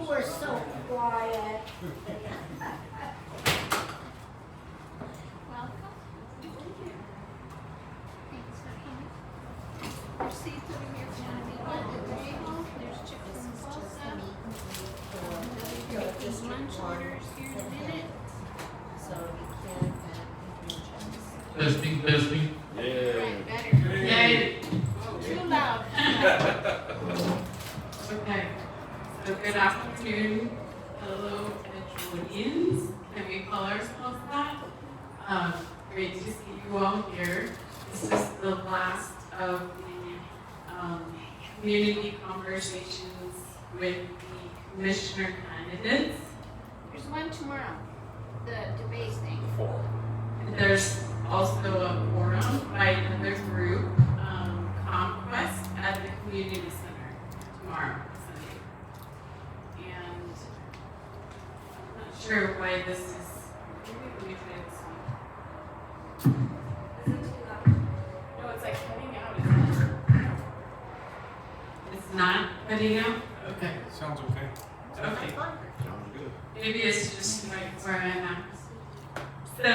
were so quiet. Welcome. Thanks for coming. Your seats over here for the table. There's chicken and salsa. You're making lunch orders here in a minute. So you can't have Testing, testing. Right, better. Yay. Too loud. Okay, so good afternoon, hello Edgewoodians. Can we call ourselves that? Great to see you all here. This is the last of the community conversations with the commissioner candidates. There's one tomorrow, the debate thing. There's also a forum by another group, Conquest, at the community center tomorrow, Sunday. And I'm not sure why this is, maybe let me try this one. Is it too loud? No, it's like cutting out, isn't it? It's not cutting out? Okay. Sounds okay. Okay. Sounds good. Maybe it's just right where I'm at. So,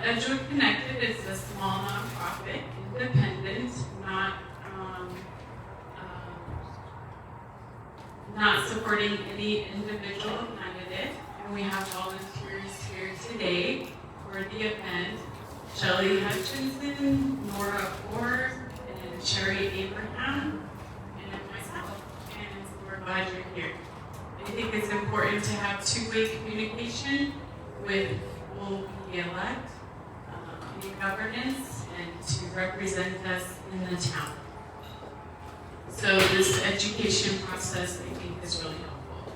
Edgewood Connected is a small nonprofit, independent, not supporting any individual candidate, and we have volunteers here today for the event. Shelley Hutchinson, Nora Ford, and Sherry Abraham, and myself. And we're glad you're here. I think it's important to have two-way communication with who will be elect in governance and to represent us in the town. So this education process, I think, is really helpful.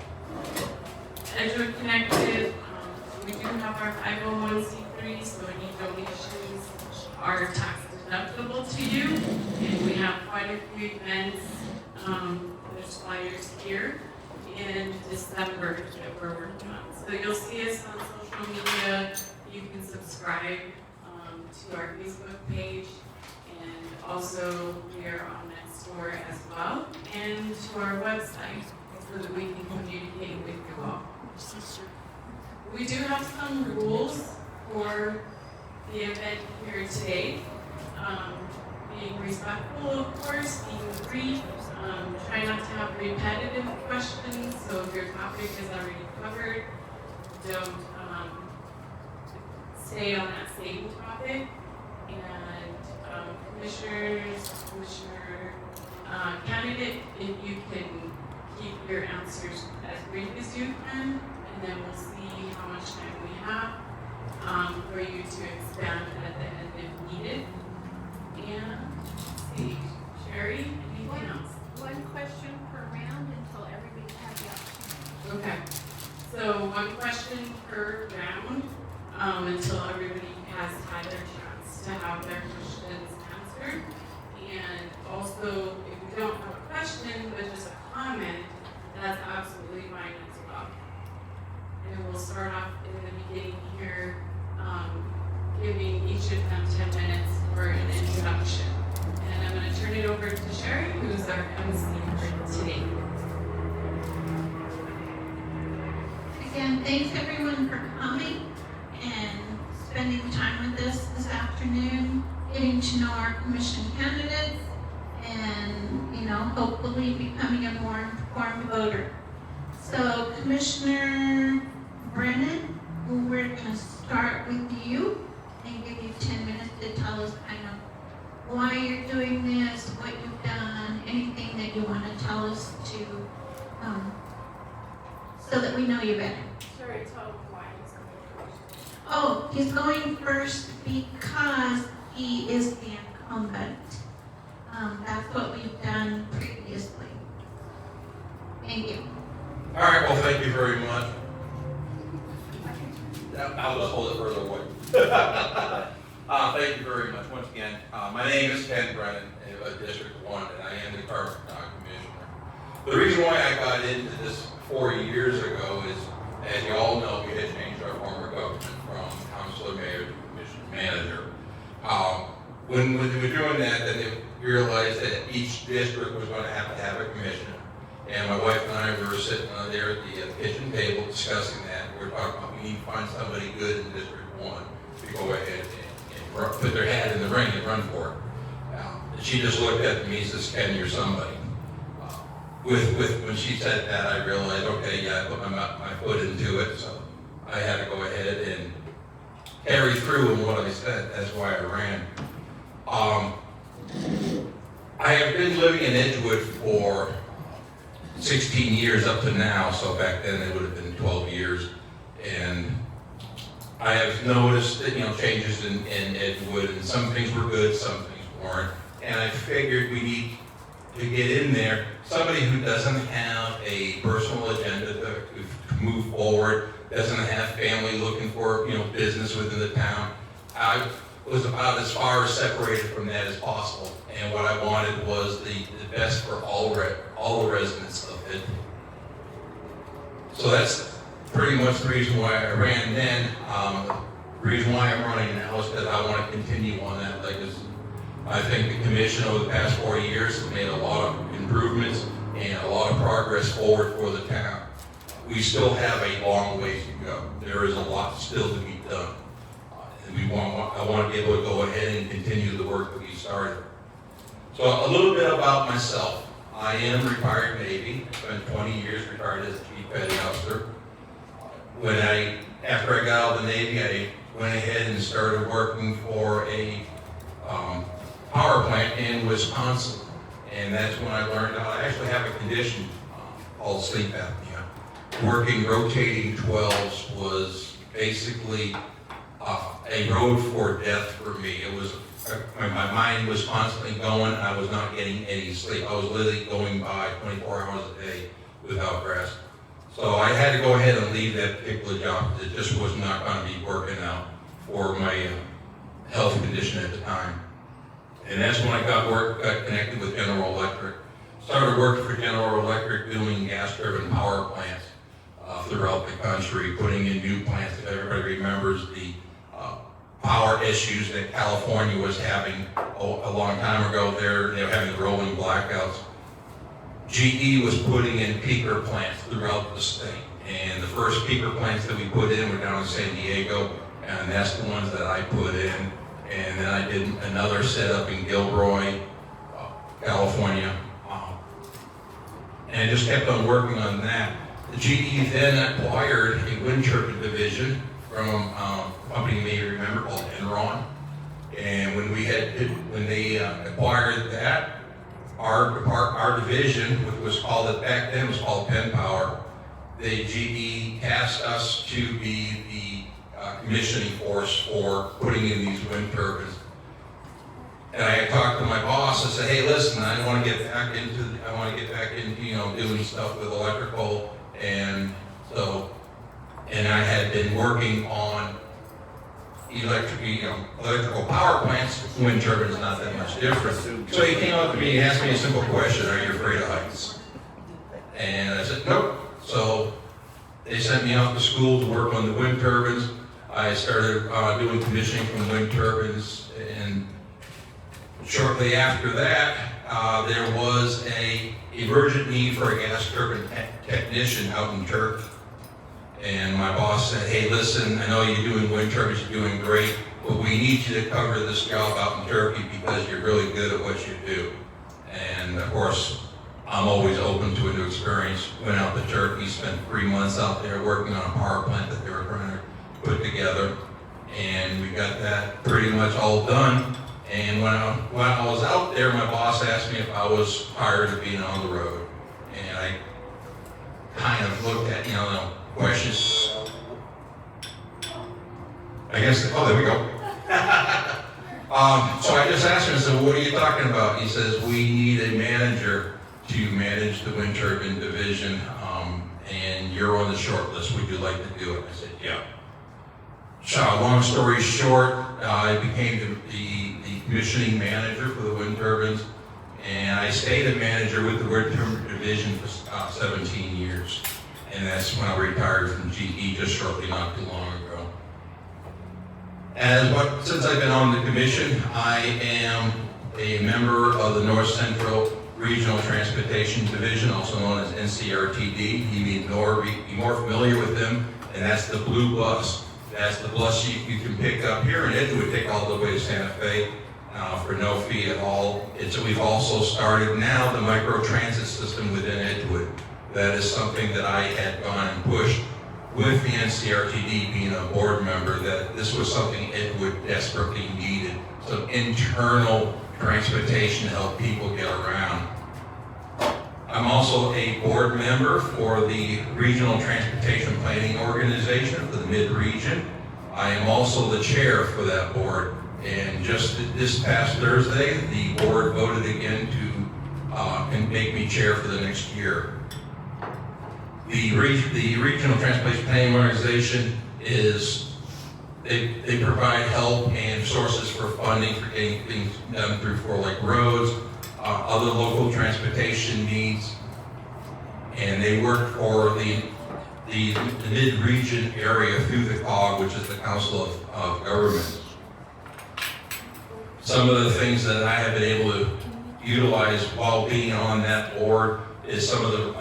Edgewood Connected, we do have our 501c3, so any donations are tax deductible to you. And we have quite a few events, there's flyers here, in December that we're working on. So you'll see us on social media. You can subscribe to our Facebook page, and also we are on Nextdoor as well, and to our website so that we can communicate with you all. We do have some rules for the event here today. Being respectful, of course, being brief, try not to have repetitive questions, so if your topic is already covered, don't stay on that same topic. And commissioner candidate, if you can keep your answers as brief as you can, and then we'll see how much time we have for you to expand at the end if needed. And let's see, Sherry, anything else? One question per round until everybody has the opportunity. Okay, so one question per round until everybody has had their chance to have their questions answered. And also, if you don't have a question but just a comment, that's absolutely fine as well. And we'll start off in the beginning here, giving each of them 10 minutes for an introduction. And I'm going to turn it over to Sherry, who's our MC for today. Again, thanks everyone for coming and spending time with us this afternoon, getting to know our commission candidates, and, hopefully becoming a more informed voter. So, Commissioner Brennan, we're going to start with you and give you 10 minutes to tell us kind of why you're doing this, what you've done, anything that you want to tell us to, so that we know you better. Sherry, tell why he's coming first. Oh, he's going first because he is the incumbent. That's what we've done previously. Thank you. All right, well, thank you very much. I'll just hold it further away. Thank you very much. Once again, my name is Ken Brennan, District 1, and I am the current commissioner. The reason why I got into this 4 years ago is, as you all know, we had changed our form of government from councilor mayor to commission manager. When we were doing that, then they realized that each district was going to have a commissioner, And my wife and I were sitting there at the kitchen table discussing that. We were talking about we need to find somebody good in District 1 to go ahead and put their hat in the ring and run for it. And she just looked at me and says, Ken, you're somebody. When she said that, I realized, okay, yeah, I put my foot into it, so I had to go ahead and carry through in what I said. That's why I ran. I have been living in Edgewood for 16 years up to now, so back then it would have been 12 years. And I have noticed that, changes in Edgewood, and some things were good, some things weren't. And I figured we need to get in there, somebody who doesn't have a personal agenda to move forward, doesn't have family looking for, business within the town. I was about as far separated from that as possible. And what I wanted was the best for all the residents of it. So that's pretty much the reason why I ran then. The reason why I'm running now is because I want to continue on that legacy. I think the commission over the past 4 years has made a lot of improvements and a lot of progress forward for the town. We still have a long ways to go. There is a lot still to be done. And I want to be able to go ahead and continue the work that we started. So a little bit about myself. I am retired Navy. I spent 20 years retired as a Chief Petty Officer. After I got out of the Navy, I went ahead and started working for a power plant in Wisconsin. And that's when I learned I actually have a condition called sleep apnea. Working rotating 12s was basically a road for death for me. It was my mind was constantly going. I was not getting any sleep. I was literally going by 24 hours a day without rest. So I had to go ahead and leave that particular job. It just was not going to be working out for my health condition at the time. And that's when I got connected with General Electric. Started working for General Electric doing gas turbine power plants throughout the country, putting in new plants. If everybody remembers the power issues that California was having a long time ago, they were having the rolling blackouts. GE was putting in peaker plants throughout the state. And the first peaker plants that we put in were down in San Diego, and that's the ones that I put in. And then I did another setup in Gilroy, California, and I just kept on working on that. The GE then acquired a wind turbine division from a company you may remember called Enron. And when they acquired that, our division, which was called back then was called Penn Power, the GE tasked us to be the commissioning force for putting in these wind turbines. And I talked to my boss and said, hey, listen, I want to get back into doing stuff with electrical. And I had been working on electrical power plants. Wind turbines not that much different. So he came up to me and asked me a simple question: are you afraid of heights? And I said, nope. So they sent me off to school to work on the wind turbines. I started doing commissioning from wind turbines, and shortly after that, there was an emergent need for a gas turbine technician out in Turkey. And my boss said, hey, listen, I know you're doing wind turbines, you're doing great, but we need you to cover this job out in Turkey because you're really good at what you do. And of course, I'm always open to a new experience. Went out to Turkey, spent 3 months out there working on a power plant that they were trying to put together. And we got that pretty much all done. And when I was out there, my boss asked me if I was tired of being on the road. And I kind of looked at, questions. I guess, there we go. So I just asked him, I said, what are you talking about? He says, we need a manager to manage the wind turbine division, and you're on the short list. Would you like to do it? I said, yeah. So long story short, I became the commissioning manager for the wind turbines, and I stayed a manager with the wind turbine division for 17 years. And that's when I retired from GE just shortly not too long ago. Since I've been on the commission, I am a member of the North Central Regional Transportation Division, also known as NCRTD. You'd be more familiar with them, and that's the blue bus. That's the bus you can pick up here in Edgewood, take all the way to Santa Fe for no fee at all. We've also started now the micro transit system within Edgewood. That is something that I had gone and pushed with the NCRTD being a board member, that this was something Edgewood desperately needed. Some internal transportation to help people get around. I'm also a board member for the Regional Transportation Planning Organization for the Mid-Region. I am also the chair for that board. And just this past Thursday, the board voted again to make me chair for the next year. The Regional Transportation Planning Organization they provide help and sources for funding for getting things done through for like roads, other local transportation needs, and they work for the mid-region area through the COG, which is the Council of Governments. Some of the things that I have been able to utilize while being on that board is some of the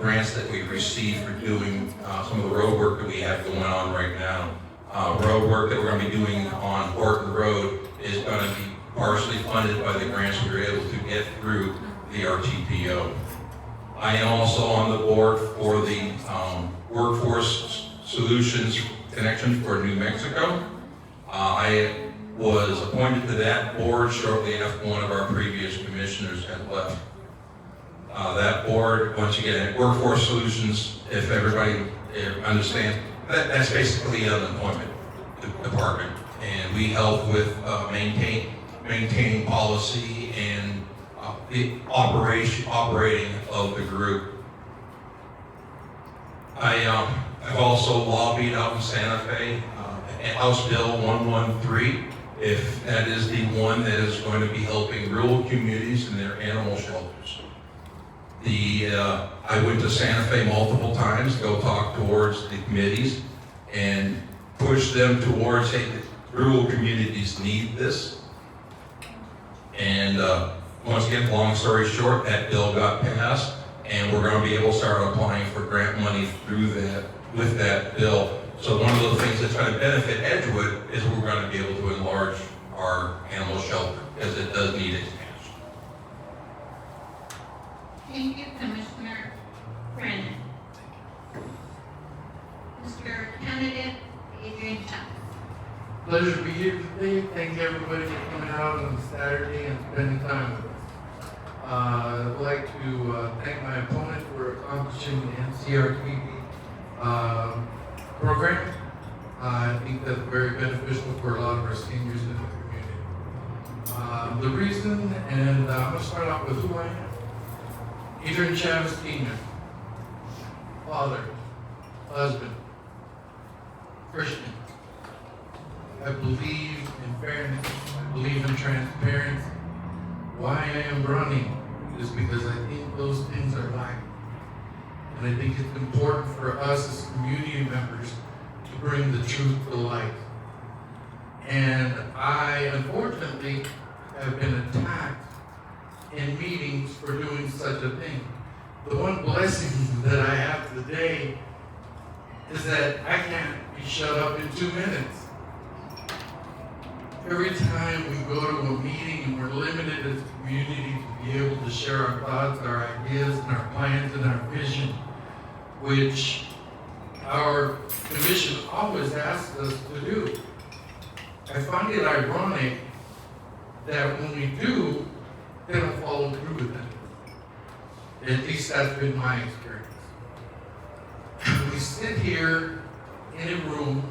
grants that we received for doing some of the road work that we have going on right now. Road work that we're going to be doing on Horton Road is going to be partially funded by the grants we were able to get through the RTPO. I am also on the board for the Workforce Solutions Connection for New Mexico. I was appointed to that board shortly after one of our previous commissioners had left. That board, once again, Workforce Solutions, if everybody understands, that's basically an unemployment department, and we help with maintaining policy and the operating of the group. I've also lobbied out in Santa Fe, House Bill 113, if that is the one that is going to be helping rural communities and their animal shelters. I went to Santa Fe multiple times to go talk towards the committees and push them towards, hey, the rural communities need this. And once again, long story short, that bill got passed, and we're going to be able to start applying for grant money through that, with that bill. So one of the things that's going to benefit Edgewood is we're going to be able to enlarge our animal shelter, because it does need expansion. Thank you, Commissioner Brennan. Mr. Candidate, Adrian Chavez. Pleasure to be here today. Thank everybody for coming out on Saturday and spending time with us. I'd like to thank my opponent for accomplishing the NCRTD program. I think that's very beneficial for a lot of our seniors in the community. The reason, and I'm going to start off with who I am. Adrian Chavez Sr, father, husband, Christian. I believe in fairness, I believe in transparency. Why I am running is because I think those things are lacking. And I think it's important for us as community members to bring the truth to light. And I, unfortunately, have been attacked in meetings for doing such a thing. The one blessing that I have today is that I can't be shut up in 2 minutes. Every time we go to a meeting and we're limited as a community to be able to share our thoughts, our ideas, and our plans and our vision, which our commission always asks us to do. I find it ironic that when we do, they don't follow through with that. At least that's been my experience. We sit here in a room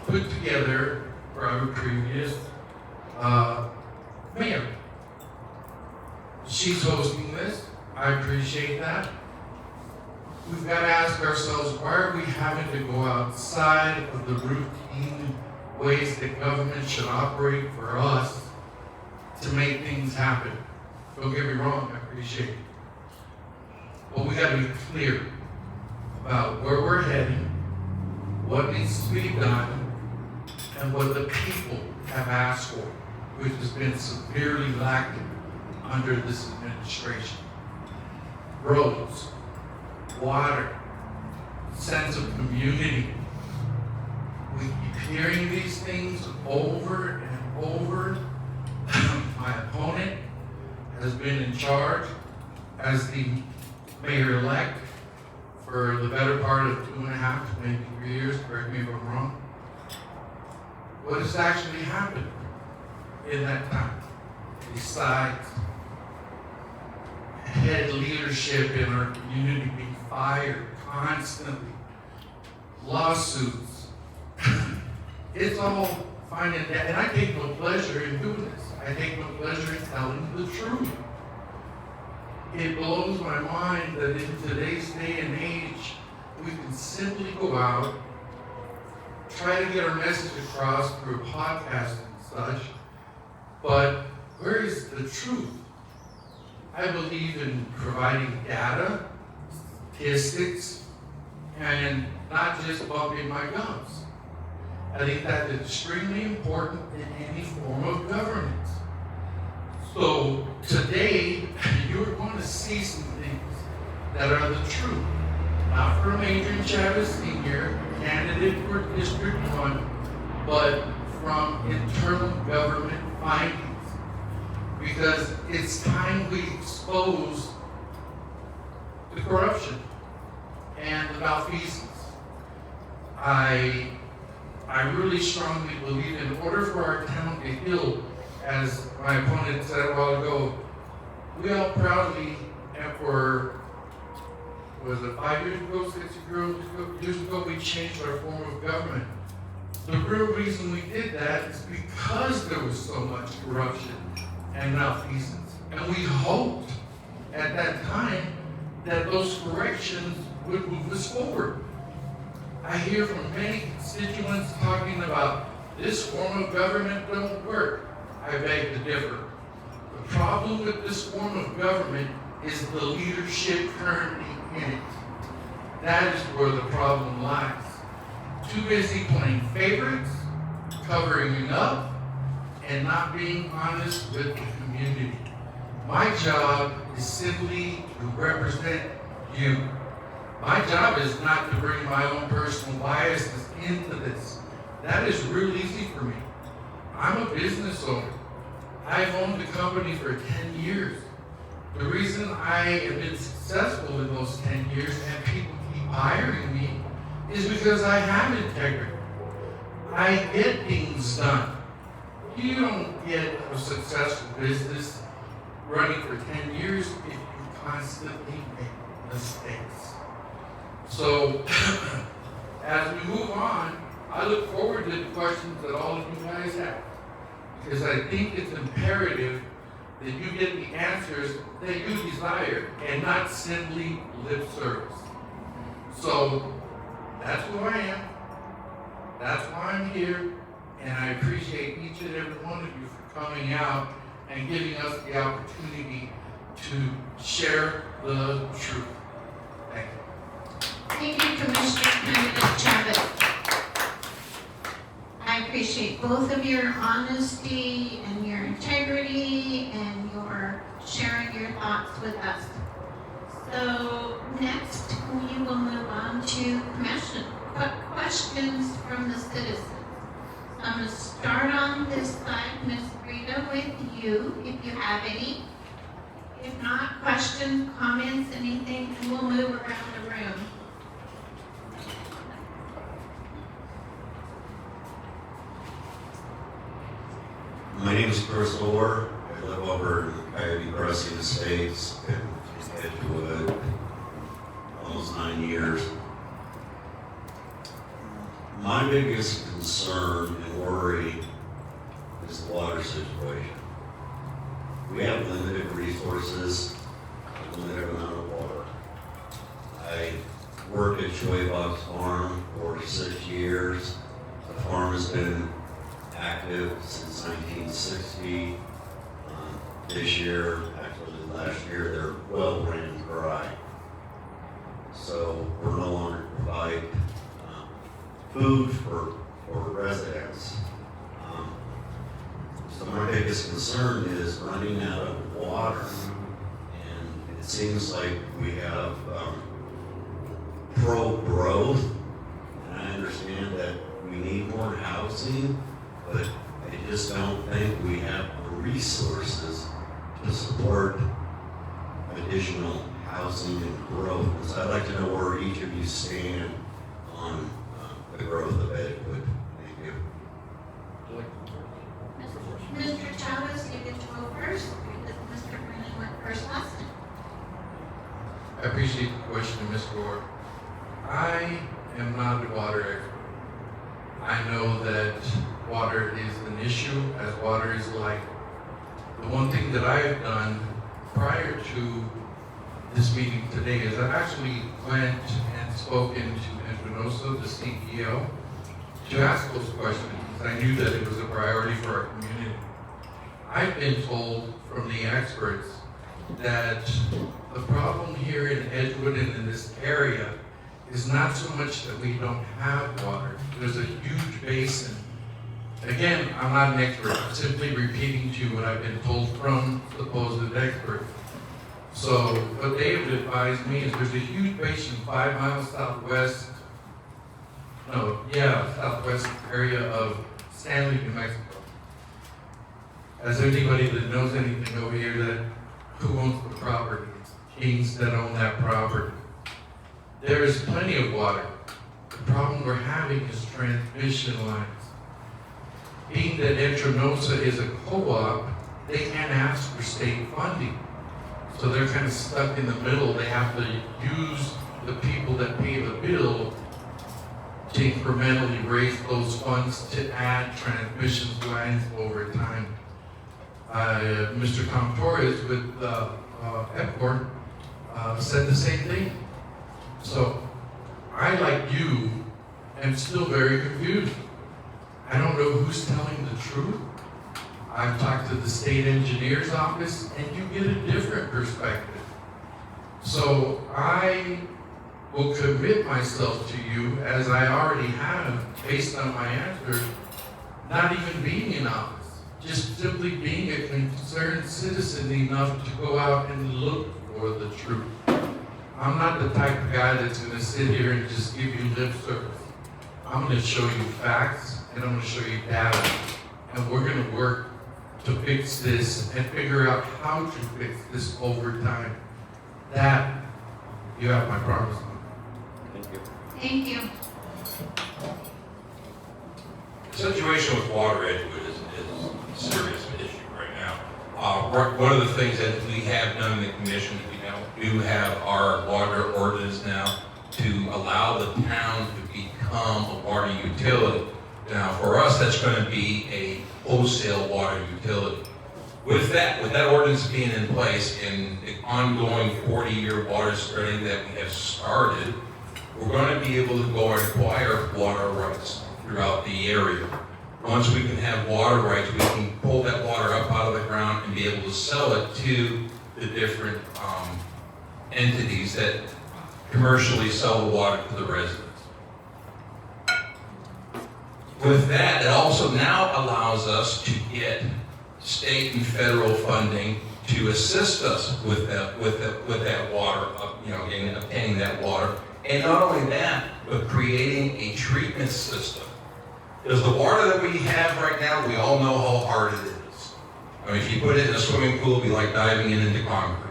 put together by our previous mayor. She's hosting this. I appreciate that. We've got to ask ourselves, why are we having to go outside of the routine ways that government should operate for us to make things happen? Don't get me wrong, I appreciate it. But we got to be clear about where we're heading, what needs to be done, and what the people have asked for, which has been severely lacking under this administration. roads, water, sense of community. We keep hearing these things over and over. My opponent has been in charge as the mayor-elect for the better part of 2.5, maybe 3 years, correct me if I'm wrong. What has actually happened in that time? Besides head leadership in our community being fired constantly, lawsuits, it's all fine and dandy. And I take no pleasure in doing this. I take no pleasure in telling the truth. It blows my mind that in today's day and age, we can simply go out, try to get our message across through podcasts and such, but where is the truth? I believe in providing data, statistics, and not just bumping my gums. I think that's extremely important in any form of government. So today, you're going to see some things that are the truth. Not from Adrian Chavez Sr., candidate for District 1, but from internal government findings. Because it's time we expose the corruption and the malfeasance. I really strongly believe in order for our town to heal, as my opponent said a while ago, we all proudly, and for, was it 5 years ago, 6 years ago, we changed our form of government. The real reason we did that is because there was so much corruption and malfeasance. And we hoped at that time that those corrections would move us forward. I hear from many constituents talking about this form of government don't work. I beg to differ. The problem with this form of government is the leadership currently in it. That is where the problem lies. Too busy playing favorites, covering up, and not being honest with the community. My job is simply to represent you. My job is not to bring my own personal biases into this. That is real easy for me. I'm a business owner. I've owned the company for 10 years. The reason I have been successful in those 10 years and people keep hiring me is because I have integrity. I get things done. You don't get a successful business running for 10 years if you constantly make mistakes. So, as we move on, I look forward to the questions that all of you guys have. Because I think it's imperative that you get the answers that you desire and not simply lip service. So, that's who I am. That's why I'm here. And I appreciate each and every one of you for coming out and giving us the opportunity to share the truth. Thank you. Thank you, Commissioner Candidate Chavez. I appreciate both of your honesty and your integrity and your sharing your thoughts with us. So next, we will move on to questions from the citizens. I'm going to start on this side, Ms. Rita, with you, if you have any. If not, questions, comments, anything, and we'll move around the room. My name is Chris Orr. I live over in Coyote Crossing Estates in Edgewood, almost 9 years. My biggest concern and worry is the water situation. We have limited resources, a limited amount of water. I worked at Joy Box Farm for 6 years. The farm has been active since 1960. This year, actually last year, their well ran dry. So we're no longer provide food for residents. So my biggest concern is running out of water, and it's it seems like we have pro-growth, and I understand that we need more housing, but I just don't think we have the resources to support additional housing and growth. So I'd like to know where each of you stand on the growth of Edgewood. Thank you. Mr. Chavez, you get to go first, because Mr. Brennan went first last time. I appreciate the question, Ms. Gore. I am not a water expert. I know that water is an issue, as water is life. The one thing that I have done prior to this meeting today is I've actually went and spoken to Espinosa, the CEO, to ask those questions. I knew that it was a priority for our community. I've been told from the experts that the problem here in Edgewood and in this area is not so much that we don't have water. There's a huge basin. Again, I'm not an expert. I'm simply repeating to you what I've been told from supposed experts. So what they have advised me is there's a huge basin 5 miles southwest area of Stanley, New Mexico. As anybody that knows anything over here, that who owns the property? Kings that own that property. There is plenty of water. The problem we're having is transmission lines. Being that Entranosa is a co-op, they can't ask for state funding. So they're kind of stuck in the middle. They have to use the people that pay the bill to incrementally raise those funds to add transmission lines over time. Mr. Tom Torres with EPCOR said the same thing. So I, like you, am still very confused. I don't know who's telling the truth. I've talked to the state engineer's office, and you get a different perspective. So I will commit myself to you, as I already have, based on my answer, not even being in office, just simply being a concerned citizen enough to go out and look for the truth. I'm not the type of guy that's going to sit here and just give you lip service. I'm going to show you facts, and I'm going to show you data, and we're going to work to fix this and figure out how to fix this over time. That, you have my promise. Thank you. Thank you. The situation with water, Edgewood, is a serious issue right now. One of the things that we have done in the commission, we do have our water ordinance now to allow the town to become a water utility. Now, for us, that's going to be a wholesale water utility. With that ordinance being in place and the ongoing 40-year water spreading that we have started, we're going to be able to go and acquire water rights throughout the area. Once we can have water rights, we can pull that water up out of the ground and be able to sell it to the different entities that commercially sell the water to the residents. With that, it also now allows us to get state and federal funding to assist us with that water, in obtaining that water. And not only that, but creating a treatment system. Because the water that we have right now, we all know how hard it is. I mean, if you put it in a swimming pool, it'd be like diving into concrete.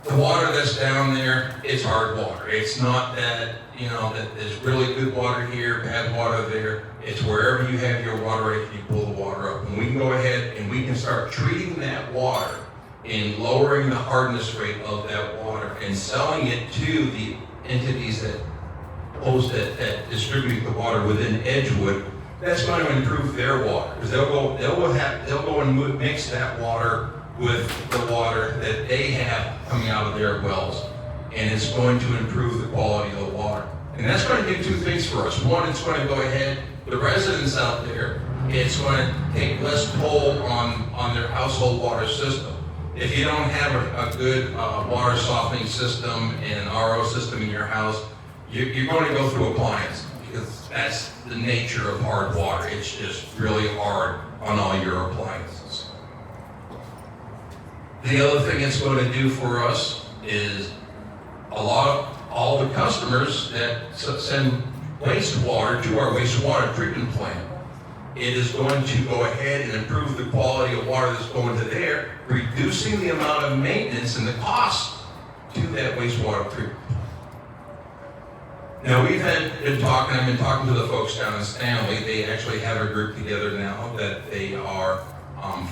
The water that's down there, it's hard water. It's not that, that there's really good water here, bad water there. It's wherever you have your water right, you pull the water up. And we can go ahead and we can start treating that water and lowering the hardness rate of that water and selling it to the entities that distribute the water within Edgewood. That's going to improve their water, because they'll go and mix that water with the water that they have coming out of their wells, and it's going to improve the quality of the water. And that's going to do two things for us. One, it's going to go ahead, the residents out there, it's going to take less toll on their household water system. If you don't have a good water softening system and an RO system in your house, you're going to go through appliance, because that's the nature of hard water. It's just really hard on all your appliances. The other thing it's going to do for us is all the customers that send wastewater to our wastewater treatment plant. It is going to go ahead and improve the quality of water that's going to there, reducing the amount of maintenance and the cost to that wastewater treatment. Now I've been talking to the folks down in Stanley. They actually have a group together now that they are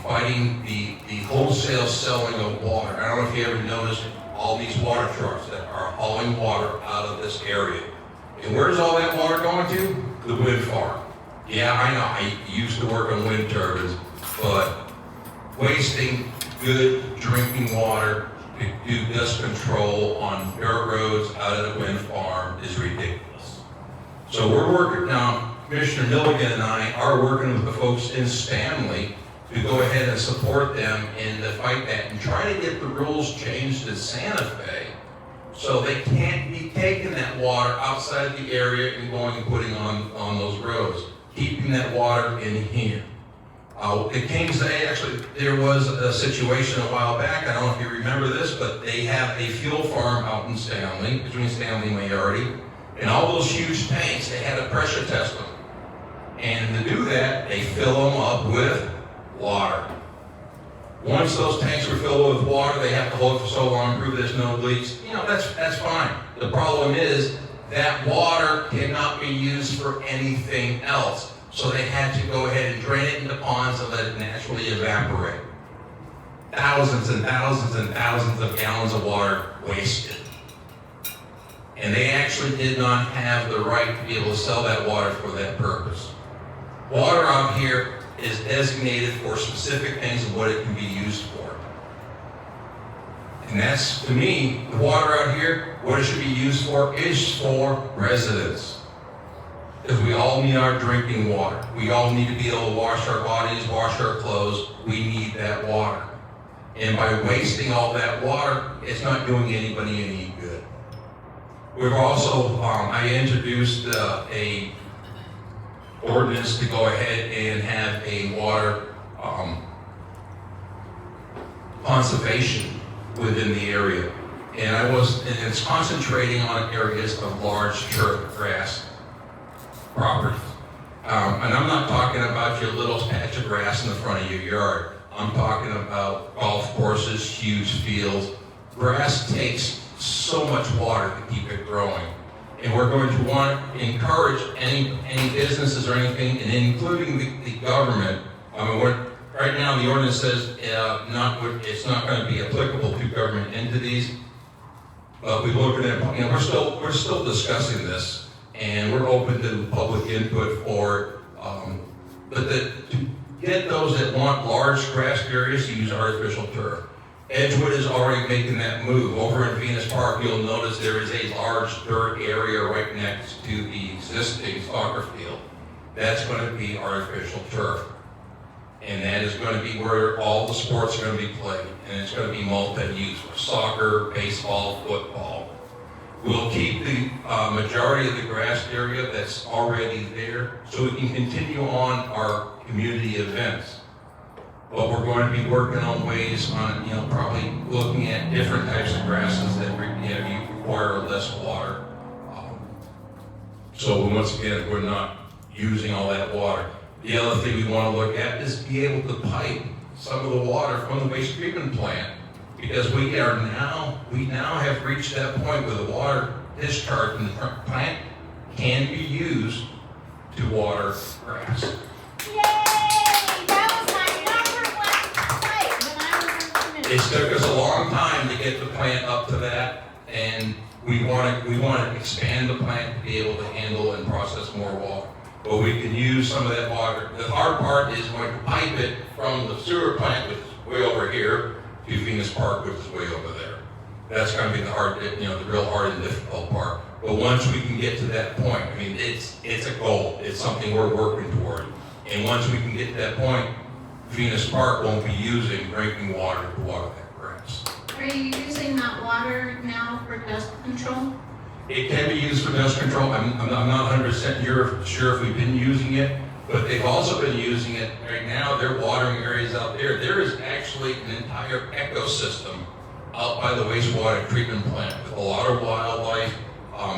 fighting the wholesale selling of water. I don't know if you ever noticed all these water trucks that are hauling water out of this area. And where's all that water going to? The wind farm. Yeah, I know, I used to work on wind turbines, but wasting good drinking water to do dust control on dirt roads out of the wind farm is ridiculous. So we're working now, Commissioner Milligan and I are working with the folks in Stanley to go ahead and support them in the fight that and try to get the rules changed in Santa Fe so they can't be taking that water outside the area and going and putting on those roads, keeping that water in here. At Kings Day, actually, there was a situation a while back, I don't know if you remember this, but they have a fuel farm out in Stanley, between Stanley and Majority, and all those huge tanks, they had to pressure test them. And to do that, they fill them up with water. Once those tanks were filled with water, they have to hold it for so long, prove there's no leaks. You know, that's fine. The problem is that water cannot be used for anything else. So they had to go ahead and drain it into ponds and let it naturally evaporate. Thousands and thousands and thousands of gallons of water wasted. And they actually did not have the right to be able to sell that water for that purpose. Water out here is designated for specific things and what it can be used for. And that's, to me, the water out here, what it should be used for is for residents. Because we all need our drinking water. We all need to be able to wash our bodies, wash our clothes. We need that water. And by wasting all that water, it's not doing anybody any good. We've also, I introduced a ordinance to go ahead and have a water conservation within the area. And it's concentrating on areas of large turf grass properties. And I'm not talking about your little patch of grass in the front of your yard. I'm talking about golf courses, huge fields. Grass takes so much water to keep it growing. And we're going to want to encourage any businesses or anything, and including the government. Right now the ordinance says it's not going to be applicable to government entities. But we're looking at, we're still discussing this, and we're open to public input for it. But to get those that want large grass areas to use artificial turf. Edgewood is already making that move. Over in Venus Park, you'll notice there is a large dirt area right next to the existing soccer field. That's going to be artificial turf. And that is going to be where all the sports are going to be played. And it's going to be multi-use for soccer, baseball, football. We'll keep the majority of the grass area that's already there so we can continue on our community events. But we're going to be working on ways on, probably looking at different types of grasses that you require less water. So once again, we're not using all that water. The other thing we want to look at is be able to pipe some of the water from the waste treatment plant, because we now have reached that point where the water discharged from the plant can be used to water grass. Yay! That was my number one complaint when I was in committee. It took us a long time to get the plant up to that, and we want to expand the plant to be able to handle and process more water. But we can use some of that water. The hard part is going to pipe it from the sewer plant, which is way over here, to Venus Park, which is way over there. That's going to be the real hard and difficult part. But once we can get to that point, it's a goal. It's something we're working toward. And once we can get to that point, Venus Park won't be using drinking water to water that grass. Are you using that water now for dust control? It can be used for dust control. I'm not 100% sure if we've been using it, but they've also been using it right now. They're watering areas out there. There is actually an entire ecosystem out by the wastewater treatment plant with a lot of wildlife.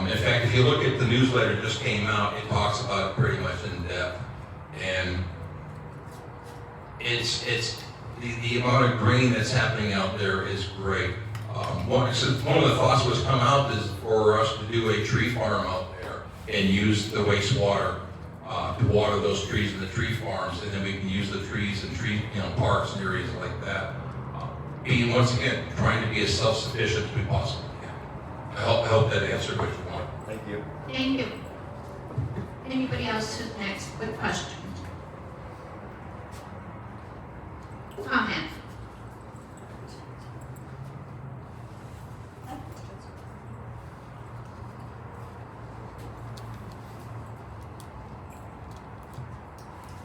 In fact, if you look at the newsletter that just came out, it talks about it pretty much in depth. And it's the amount of green that's happening out there is great. One of the thoughts was come out is for us to do a tree farm out there and use the wastewater to water those trees in the tree farms, and then we can use the trees in parks and areas like that. Being, once again, trying to be as self-sufficient as we possibly can. I hope that answered what you want. Thank you. Thank you. Anybody else who's next with questions? Comment?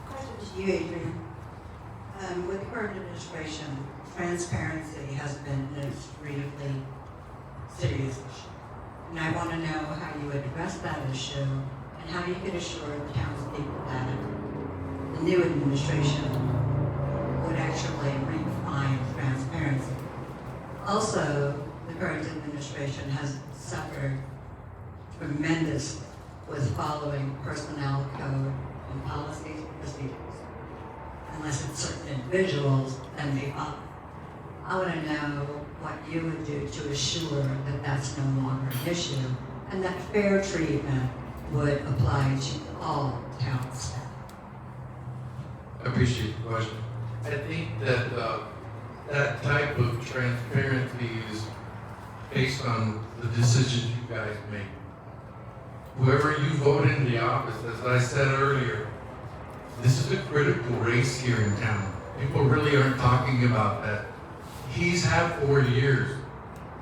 Question to you, Adrian. With the current administration, transparency has been an extremely serious issue. And I want to know how you address that issue and how you can assure the townspeople that the new administration would actually redefine transparency. Also, the current administration has suffered tremendously with following personnel code and policies and procedures. Unless it's certain individuals, then they follow. I want to know what you would do to assure that that's no longer an issue and that fair treatment would apply to all town staff. I appreciate the question. I think that that type of transparency is based on the decisions you guys make. Whoever you vote in the office, as I said earlier, this is a critical race here in town. People really aren't talking about that. He's had 4 years.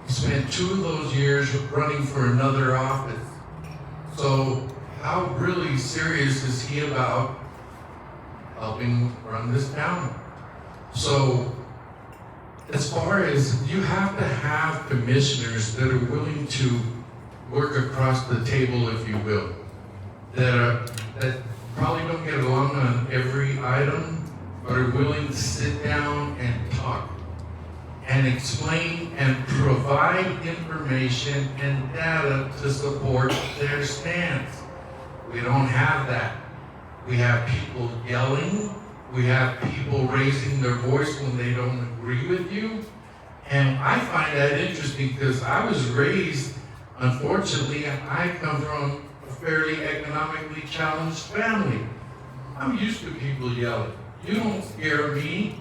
He spent 2 of those years running for another office. So how really serious is he about helping run this town? So as far as, you have to have commissioners that are willing to work across the table, if you will, that probably don't get along on every item, but are willing to sit down and talk and explain and provide information and data to support their stance. We don't have that. We have people yelling. We have people raising their voice when they don't agree with you. And I find that interesting because I was raised, unfortunately, I come from a fairly economically challenged family. I'm used to people yelling. You don't scare me.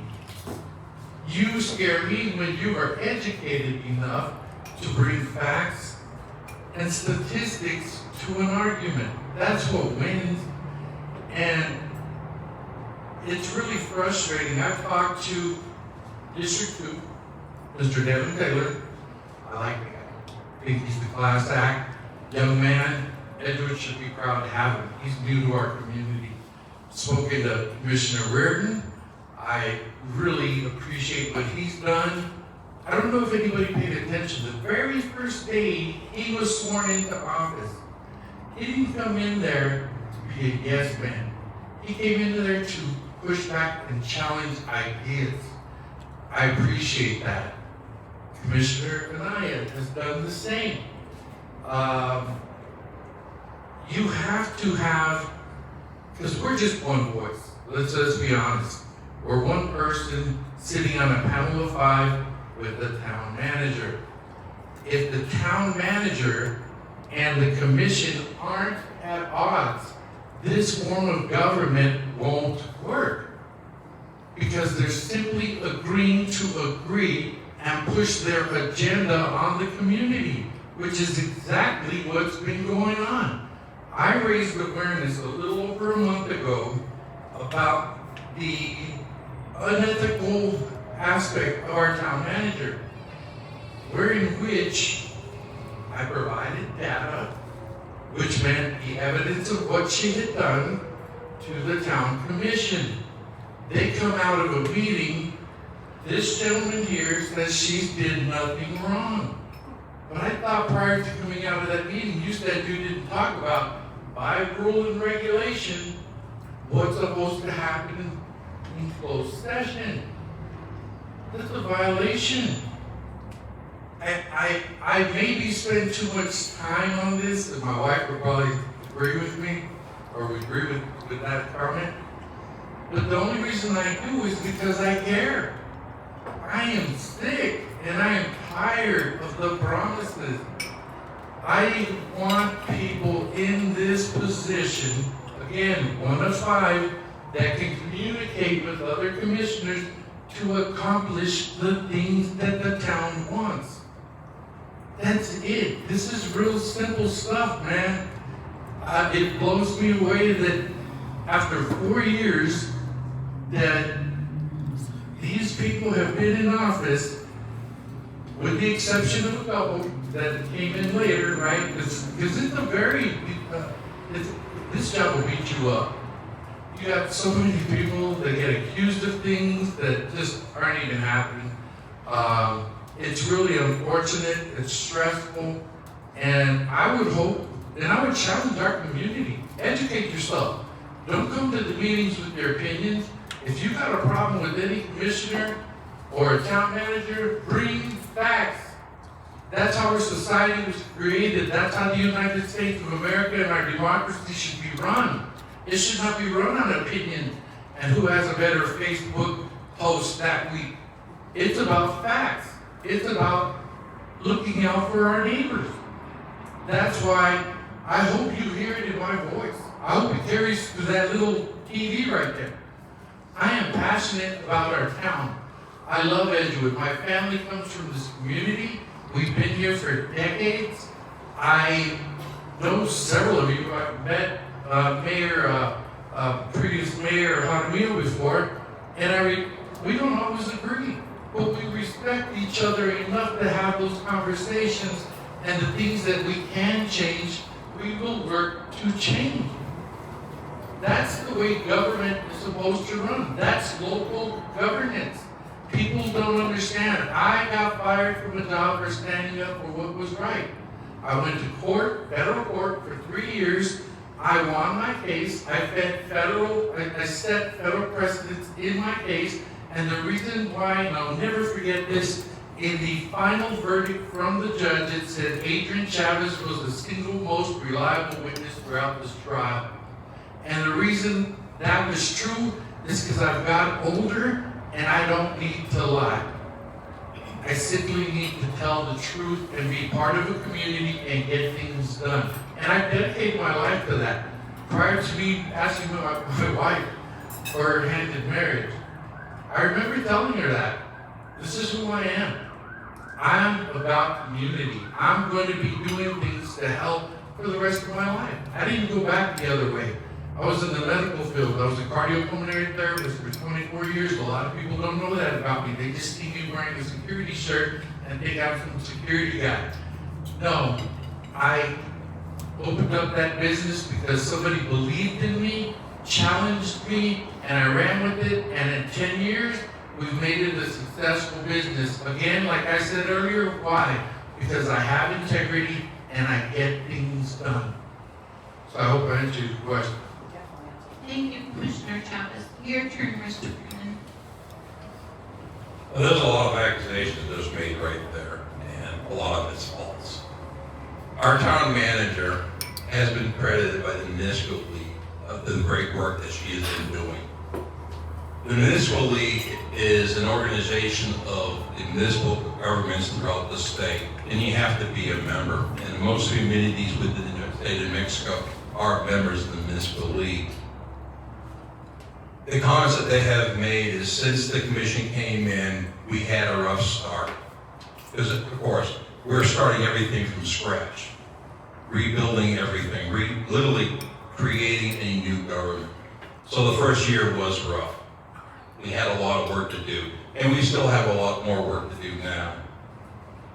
You scare me when you are educated enough to bring facts and statistics to an argument. That's what wins. And it's really frustrating. I've talked to District 2, Mr. Devin Taylor. I like the guy. I think he's the class act young man. Edgewood should be proud to have him. He's new to our community. Spoken to Commissioner Reardon. I really appreciate what he's done. I don't know if anybody paid attention. The very first day he was sworn into office, he didn't come in there to be a yes man. He came in there to push back and challenge ideas. I appreciate that. Commissioner Anaya has done the same. You have to have, because we're just one voice. Let's be honest. We're one person sitting on a panel of 5 with the town manager. If the town manager and the commission aren't at odds, this form of government won't work. Because they're simply agreeing to agree and push their agenda on the community, which is exactly what's been going on. I raised awareness a little over a month ago about the unethical aspect of our town manager, wherein which I provided data, which meant the evidence of what she had done to the town commission. They come out of a meeting, this gentleman here says she did nothing wrong. But I thought prior to coming out of that meeting, you said you didn't talk about by rule and regulation, what's supposed to happen in closed session. That's a violation. I maybe spend too much time on this, and my wife would probably agree with me, or would agree with that comment. But the only reason I do is because I care. I am sick, and I am tired of the promises. I want people in this position, again, 1 of 5, that can communicate with other commissioners to accomplish the things that the town wants. That's it. This is real simple stuff, man. It blows me away that after 4 years that these people have been in office, with the exception of a couple that came in later, right? Because it's a very, this job will beat you up. You got so many people that get accused of things that just aren't even happening. It's really unfortunate, it's stressful, and I would hope, and I would challenge our community, educate yourself. Don't come to the meetings with your opinions. If you got a problem with any commissioner or a town manager, bring facts. That's how our society was created. That's how the United States of America and our democracy should be run. It should not be run on opinion and who has a better Facebook post that week. It's about facts. It's about looking out for our neighbors. That's why I hope you hear it in my voice. I hope it carries through that little TV right there. I am passionate about our town. I love Edgewood. My family comes from this community. We've been here for decades. I know several of you. I've met previous Mayor Jaramillo before, and we don't always agree, but we respect each other enough to have those conversations, and the things that we can change, we will work to change. That's the way government is supposed to run. That's local governance. People don't understand. I got fired from a job for standing up for what was right. I went to court, federal court, for 3 years. I won my case. I set federal precedents in my case. And the reason why, and I'll never forget this, in the final verdict from the judge, it said Adrian Chavez was the single most reliable witness throughout this trial. And the reason that was true is because I've got older and I don't need to lie. I simply need to tell the truth and be part of a community and get things done. And I dedicated my life to that. Prior to me asking my wife for her hand in marriage, I remember telling her that. This is who I am. I'm about community. I'm going to be doing things to help for the rest of my life. I didn't go back the other way. I was in the medical field. I was a cardiopulmonary therapist for 24 years. A lot of people don't know that about me. They just see me wearing a security shirt and think I'm some security guy. No, I opened up that business because somebody believed in me, challenged me, and I ran with it. And in 10 years, we've made it a successful business. Again, like I said earlier, why? Because I have integrity and I get things done. So I hope I answered your question. Thank you, Commissioner Chavez. Your turn, Mr. Brennan. Well, there's a lot of accusations that was made right there, and a lot of it's false. Our town manager has been credited by the municipal league of the great work that she has been doing. The municipal league is an organization of the municipal governments throughout the state, and you have to be a member. And most communities within the state of Mexico are members of the municipal league. The comments that they have made is since the commission came in, we had a rough start. Because of course, we're starting everything from scratch, rebuilding everything, literally creating a new government. So the first year was rough. We had a lot of work to do, and we still have a lot more work to do now.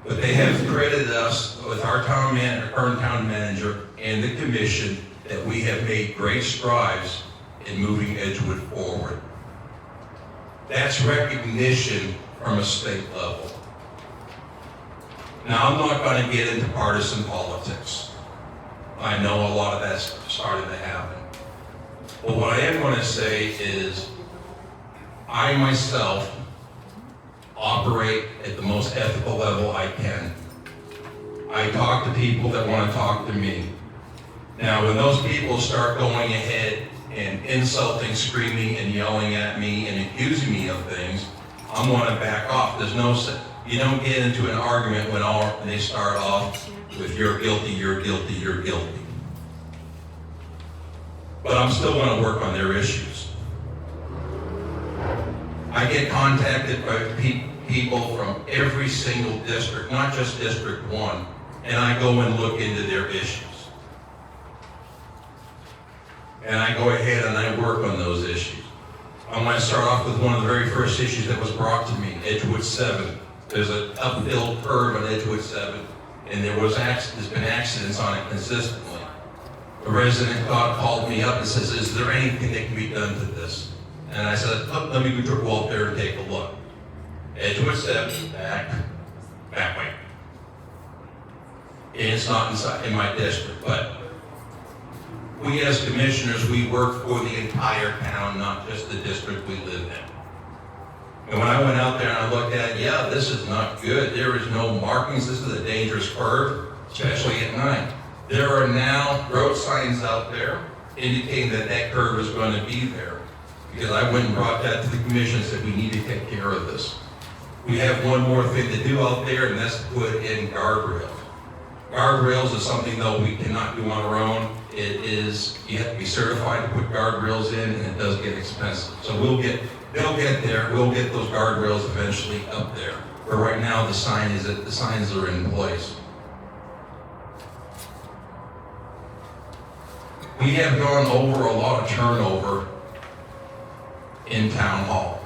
But they have credited us with our town manager, current town manager, and the commission that we have made great strides in moving Edgewood forward. That's recognition from a state level. Now, I'm not going to get into partisan politics. I know a lot of that's starting to happen. But what I am going to say is, I myself operate at the most ethical level I can. I talk to people that want to talk to me. Now, when those people start going ahead and insulting, screaming, and yelling at me and accusing me of things, I'm going to back off. You don't get into an argument when they start off with you're guilty, you're guilty, you're guilty. But I'm still going to work on their issues. I get contacted by people from every single district, not just District 1, and I go and look into their issues. And I go ahead and I work on those issues. I'm going to start off with one of the very first issues that was brought to me, Edgewood 7. There's an uphill curve on Edgewood 7, and there's been accidents on it consistently. A resident called me up and says, is there anything that can be done to this? And I said, oh, let me go up there and take a look. Edgewood 7, back way. And it's not in my district, but we as commissioners, we work for the entire town, not just the district we live in. And when I went out there and I looked at it, yeah, this is not good. There is no markings. This is a dangerous curve, especially at night. There are now road signs out there indicating that that curve is going to be there. Because I went and brought that to the commission and said, we need to take care of this. We have one more thing to do out there, and that's to put in guardrails. Guardrails is something, though, we cannot do on our own. You have to be certified to put guardrails in, and it does get expensive. So they'll get there. We'll get those guardrails eventually up there. But right now, the signs are in place. We have gone over a lot of turnover in town hall.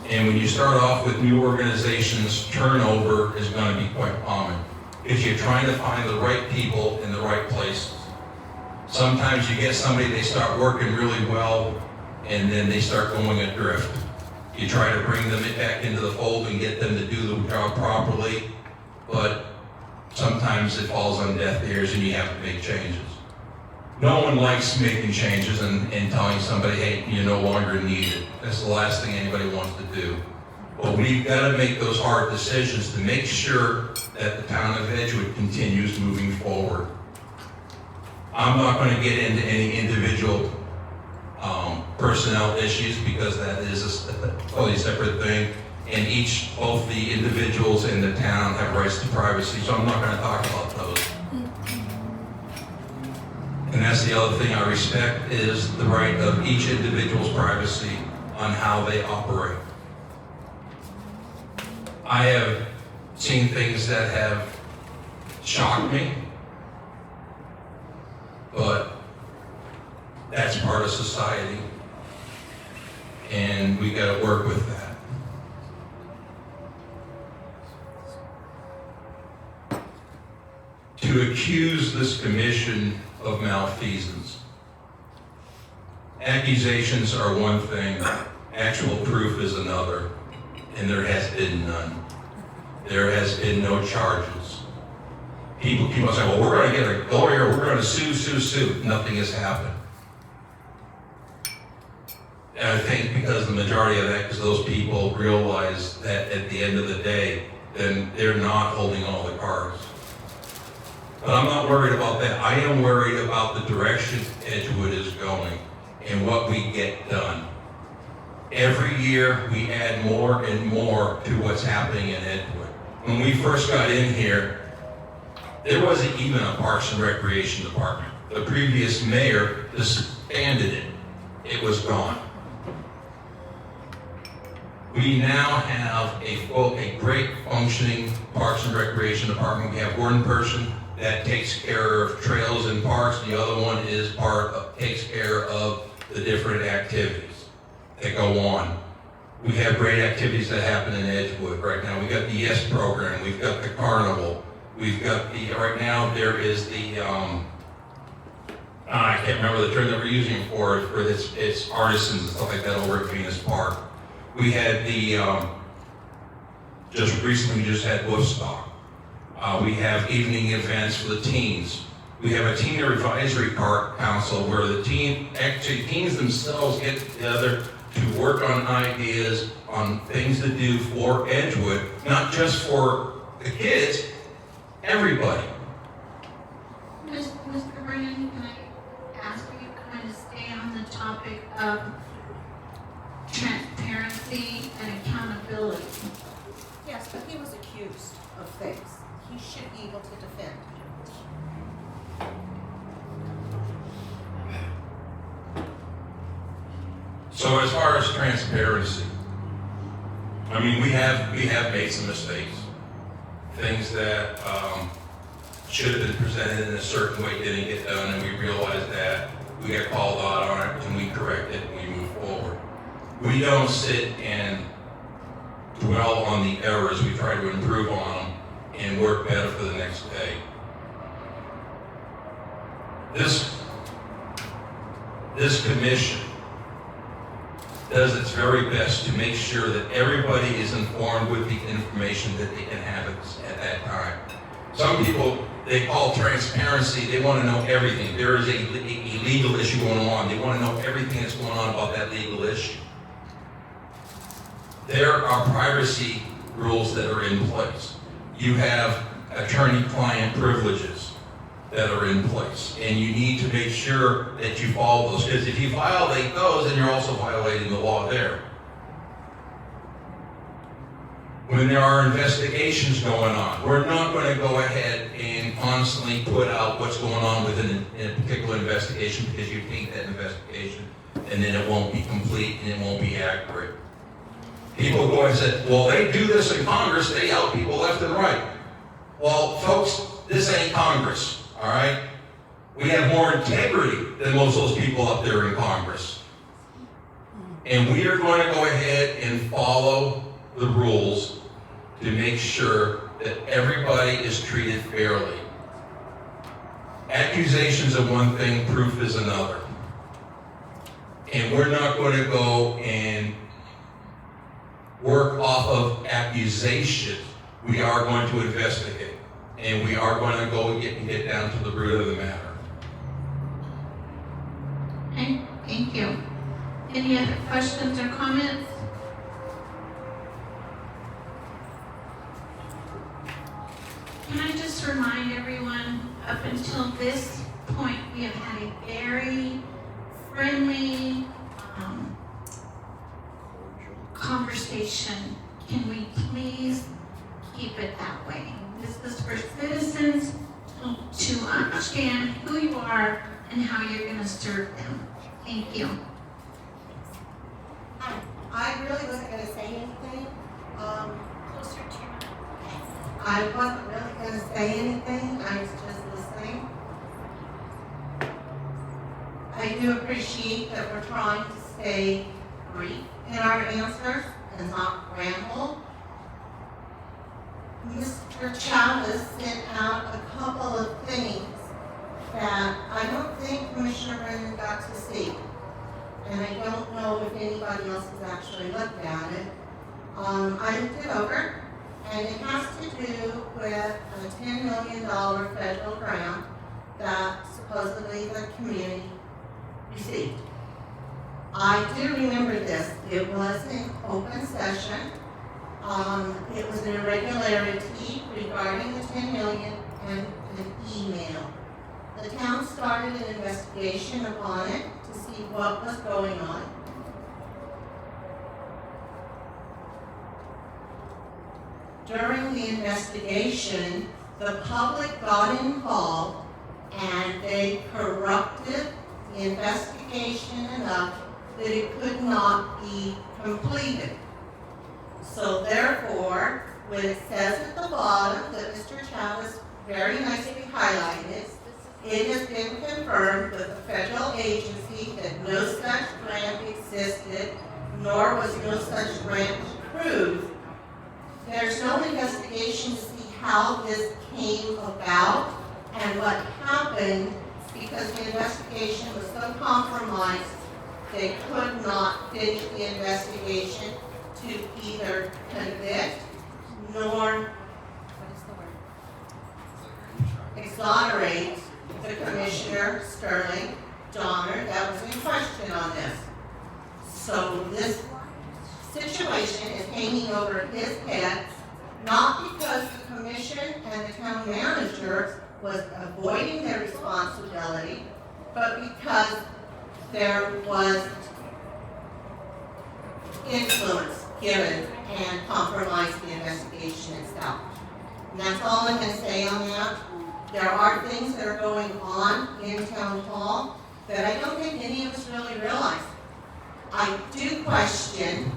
And when you start off with new organizations, turnover is going to be quite common. Because you're trying to find the right people in the right places. Sometimes you get somebody, they start working really well, and then they start going adrift. You try to bring them back into the fold and get them to do the job properly, but sometimes it falls on deaf ears and you have to make changes. No one likes making changes and telling somebody, hey, you're no longer needed. That's the last thing anybody wants to do. But we've got to make those hard decisions to make sure that the town of Edgewood continues moving forward. I'm not going to get into any individual personnel issues because that is a totally separate thing. And both the individuals in the town have rights to privacy, so I'm not going to talk about those. And that's the other thing I respect is the right of each individual's privacy on how they operate. I have seen things that have shocked me, but that's part of society, and we got to work with that. To accuse this commission of malfeasance. Accusations are one thing, actual proof is another, and there has been none. There has been no charges. People keep on saying, well, we're going to get a lawyer, we're going to sue. Nothing has happened. And I think because the majority of that, because those people realize that at the end of the day, then they're not holding all the cards. But I'm not worried about that. I am worried about the direction Edgewood is going and what we get done. Every year, we add more and more to what's happening in Edgewood. When we first got in here, there wasn't even a Parks and Recreation Department. The previous mayor disbanded it. It was gone. We now have a great functioning Parks and Recreation Department. We have one person that takes care of trails and parks. The other one takes care of the different activities that go on. We have great activities that happen in Edgewood right now. We've got the YES program. We've got the carnival. We've got right now there is the, I can't remember the term that we're using for it, for its artisans and stuff like that over at Venus Park. We had just recently had Woodstock. We have evening events for the teens. We have a teen advisory council where the teens themselves get together to work on ideas, on things to do for Edgewood, not just for the kids, everybody. Mr. Brennan, can I ask you to kind of stay on the topic of transparency and accountability? Yes, but he was accused of things. He should be able to defend. So as far as transparency, I mean, we have made some mistakes. Things that should have been presented in a certain way didn't get done, and we realized that. We got called out on it, and we correct it, and we move forward. We don't sit and dwell on the errors. We try to improve on them and work better for the next day. This commission does its very best to make sure that everybody is informed with the information that they can have at that time. Some people, they call transparency, they want to know everything. There is a legal issue going on. They want to know everything that's going on about that legal issue. There are privacy rules that are in place. You have attorney-client privileges that are in place, and you need to make sure that you follow those, because if you violate those, then you're also violating the law there. When there are investigations going on, we're not going to go ahead and constantly put out what's going on within a particular investigation, because you taint that investigation, and then it won't be complete and it won't be accurate. People go and say, well, they do this in Congress, they out people left and right. Well, folks, this ain't Congress. All right? We have more integrity than most of those people up there in Congress. And we are going to go ahead and follow the rules to make sure that everybody is treated fairly. Accusations are one thing, proof is another. And we're not going to go and work off of accusations. We are going to investigate. And we are going to go and get down to the root of the matter. Okay, thank you. Any other questions or comments? Can I just remind everyone, up until this point, we have had a very friendly conversation. Can we please keep it that way? This is for citizens to understand who you are and how you're going to serve them. Thank you. I really wasn't going to say anything. Closer to your mouth. I wasn't really going to say anything. I was just listening. I do appreciate that we're trying to stay brief in our answers and not ramble. Mr. Chavez sent out a couple of things that I don't think Commissioner Brennan got to see. And I don't know if anybody else has actually looked at it. I looked it over, and it has to do with a $10 million federal grant that supposedly the community received. I do remember this. It was an open session. It was an irregularity regarding the $10 million and an email. The town started an investigation upon it to see what was going on. During the investigation, the public got involved and they corrupted the investigation enough that it could not be completed. So therefore, when it says at the bottom that Mr. Chavez very nicely highlighted, it has been confirmed with the federal agency that no such grant existed, nor was no such grant approved. There's no investigation to see how this came about and what happened, because the investigation was so compromised, they could not finish the investigation to either convict nor exonerate the Commissioner Sterling Donner that was in question on this. So this situation is hanging over his head, not because the commission and the town manager was avoiding their responsibility, but because there was influence given and compromised the investigation itself. And that's all I can say on that. There are things that are going on in town hall that I don't think any of us really realize. I do question,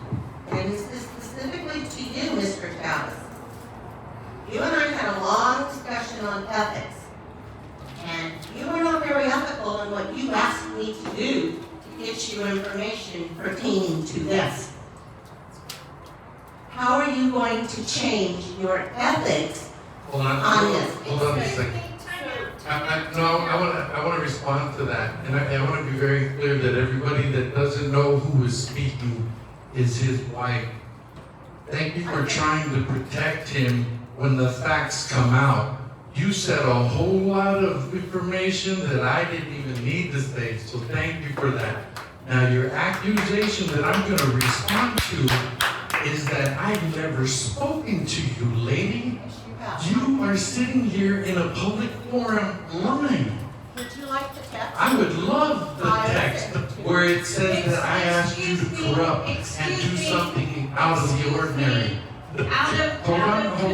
and this is specifically to you, Mr. Chavez. You and I had a long discussion on ethics, and you were not very ethical in what you asked me to do to get you information pertaining to this. How are you going to change your ethics Hold on, on this? hold on a second. I want to respond to that, and I want to be very clear that everybody that doesn't know who is speaking is his wife. Thank you for trying to protect him when the facts come out. You said a whole lot of information that I didn't even need to say, so thank you for that. Now, your accusation that I'm going to respond to is that I've never spoken to you, lady. You are sitting here in a public forum lying. Would you like the text? I would love the text where it says that I asked you to corrupt and do something out of the ordinary. Hold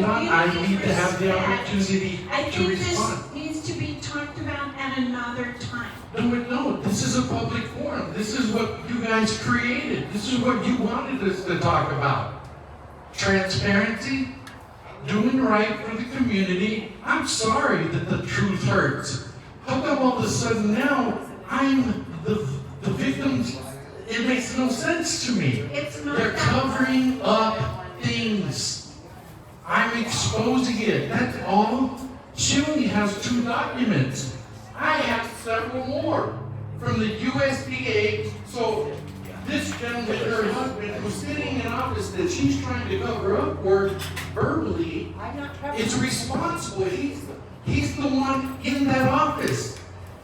on, I need to have the opportunity I to think respond. this needs to be talked about at another time. No, this is a public forum. This is what you guys created. This is what you wanted us to talk about. Transparency, doing right for the community. I'm sorry that the truth hurts. How come all of a sudden now I'm the victims? It makes no sense to me. It's not They're that covering up things. I'm exposing it. That's all. She only has 2 documents. I have several more from the USDA. So this gentleman, her husband, who's sitting in office that she's trying to cover up for verbally, is responsible. He's the one in that office.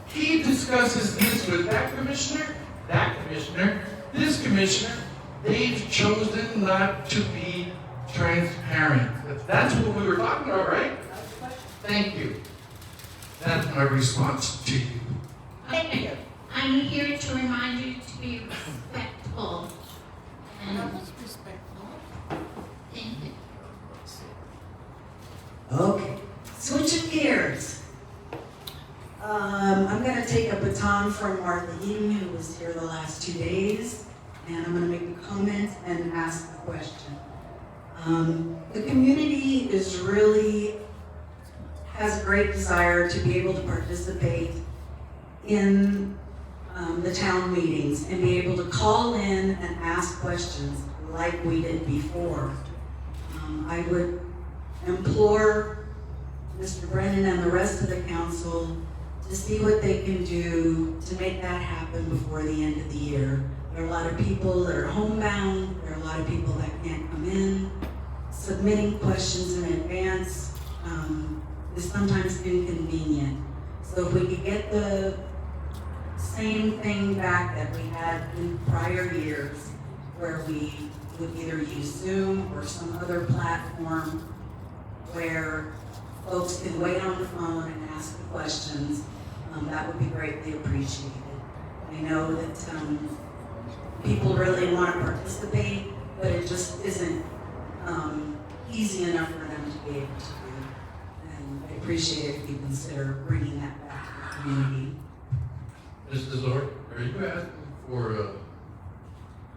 He discusses this with that commissioner, this commissioner. They've chosen not to be transparent. That's what we were talking about, right? Thank you. That's my response to you. Thank you. I'm here to remind you to be respectful. And thank you. Okay, switching gears. I'm going to take a baton from Martha Eden, who was here the last 2 days, and I'm going to make a comment and ask a question. The community has a great desire to be able to participate in the town meetings and be able to call in and ask questions like we did before. I would implore Mr. Brennan and the rest of the council to see what they can do to make that happen before the end of the year. There are a lot of people that are homebound, there are a lot of people that can't come in. Submitting questions in advance is sometimes inconvenient. So if we could get the same thing back that we had in prior years, where we would either use Zoom or some other platform where folks can wait on the phone and ask the questions, that would be greatly appreciated. I know that people really want to participate, but it just isn't easy enough for them to be able to do. And I appreciate it if you consider bringing that back to the community. Mrs. Lord, are you asking for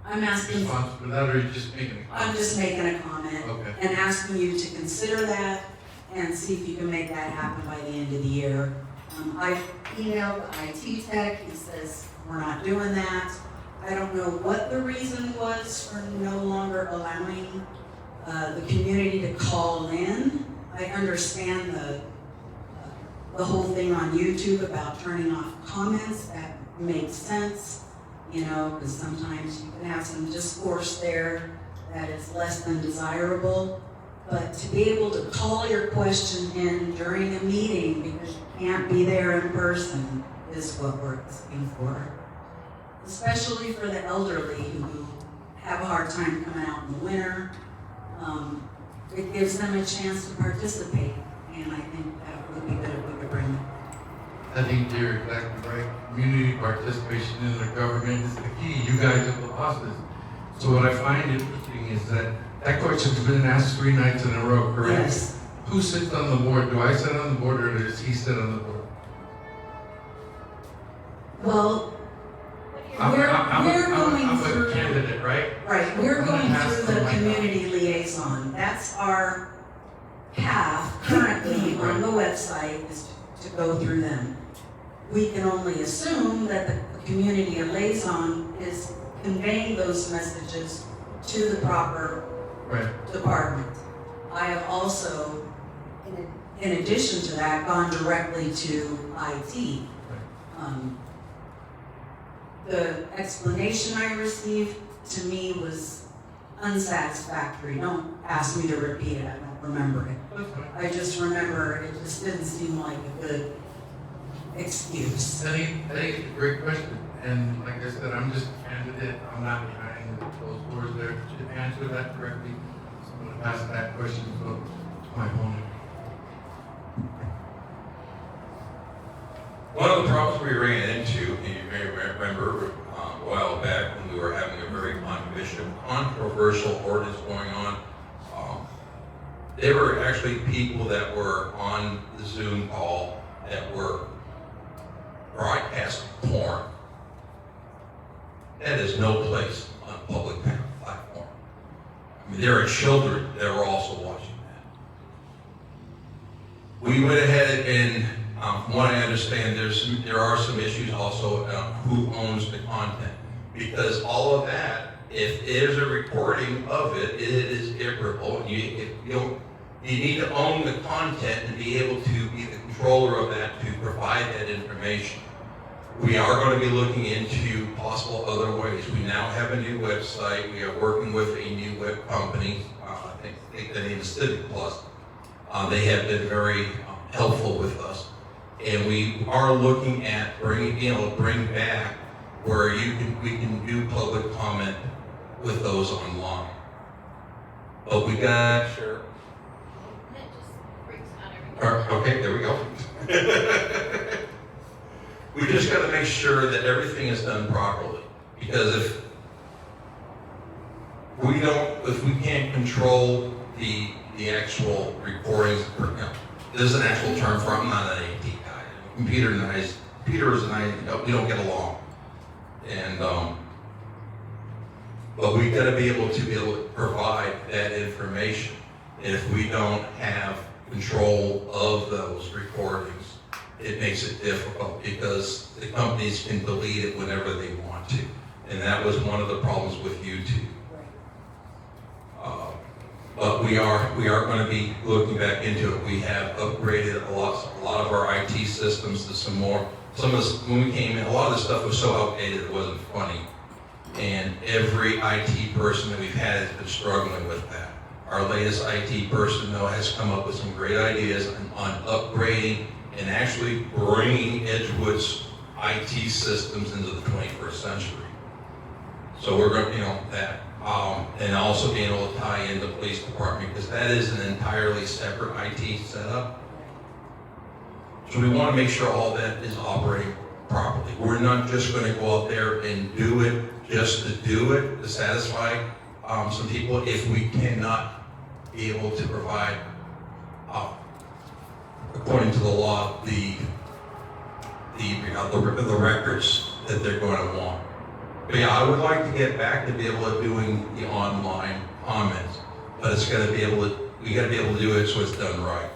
I'm asking. response for that, or are you just making a comment? I'm just making a comment. Okay. And asking you to consider that and see if you can make that happen by the end of the year. I've emailed IT Tech, he says we're not doing that. I don't know what the reason was for no longer allowing the community to call in. I understand the whole thing on YouTube about turning off comments. That makes sense, you know, because sometimes you can have some discourse there that is less than desirable. But to be able to call your question in during a meeting, because you can't be there in person is what we're asking for. Especially for the elderly who have a hard time coming out in the winter. It gives them a chance to participate, and I think that would be good if we could bring them. I think you're exactly right. Community participation in the government is the key. You guys are the bosses. So what I find interesting is that question's been asked 3 nights in a row, correct? Yes. Who sits on the board? Do I sit on the board or does he sit on the board? Well, I'm we're a going through. candidate, right? Right, we're I'm gonna going pass through the the mic on. community liaison. That's our path currently on the website, is to go through them. We can only assume that the community liaison is conveying those messages to the proper Right. department. I have also, in addition to that, gone directly to IT. The explanation I received to me was unsatisfactory. Don't ask me to repeat it, I don't remember it. That's fine. I just remember it just didn't seem like a good excuse. I think it's a great question. And like I said, I'm just a candidate. I'm not behind those doors there to answer that correctly. So I'm going to pass that question to my opponent. One of the problems we ran into, and you may remember a while back when we were having a very controversial ordinance going on, there were actually people that were on the Zoom call that were broadcasting porn. That is no place on a public platform. I mean, there are children that were also watching that. We went ahead and, from what I understand, there are some issues also who owns the content. Because all of that, if there's a recording of it, it is irreparable. And you need to own the content and be able to be the controller of that to provide that information. We are going to be looking into possible other ways. We now have a new website. We are working with a new web company. I think the name is Civic Plus. They have been very helpful with us. And we are looking at bring back where we can do public comment with those online. But we got sure. That just breaks out everything. Okay, there we go. We just got to make sure that everything is done properly. Because if we can't control the actual recordings, there's an actual term for it. I'm not an AT guy. Peter and I, we don't get along. And but we got to be able to provide that information. And if we don't have control of those recordings, it makes it difficult because the companies can delete it whenever they want to. And that was one of the problems with YouTube. But we are going to be looking back into it. We have upgraded a lot of our IT systems to some of this, when we came in, a lot of this stuff was so outdated it wasn't funny. And every IT person that we've had has been struggling with that. Our latest IT person, though, has come up with some great ideas on upgrading and actually bringing Edgewood's IT systems into the 21st century. So we're going to, that. And also being able to tie in the police department, because that is an entirely separate IT setup. So we want to make sure all that is operating properly. We're not just going to go out there and do it just to do it, to satisfy some people, if we cannot be able to provide, according to the law, the records that they're going to want. But yeah, I would like to get back to be able to doing the online comments, but it's got to be able to, we got to be able to do it so it's done right.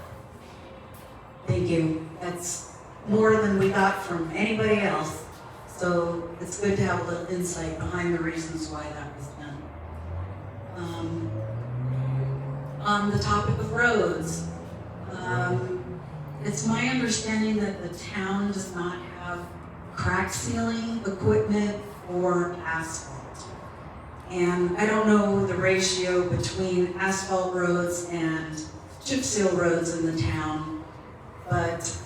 Thank you. That's more than we got from anybody else. So it's good to have a little insight behind the reasons why that was done. On the topic of roads, it's my understanding that the town does not have crack sealing equipment for asphalt. And I don't know the ratio between asphalt roads and chip seal roads in the town, but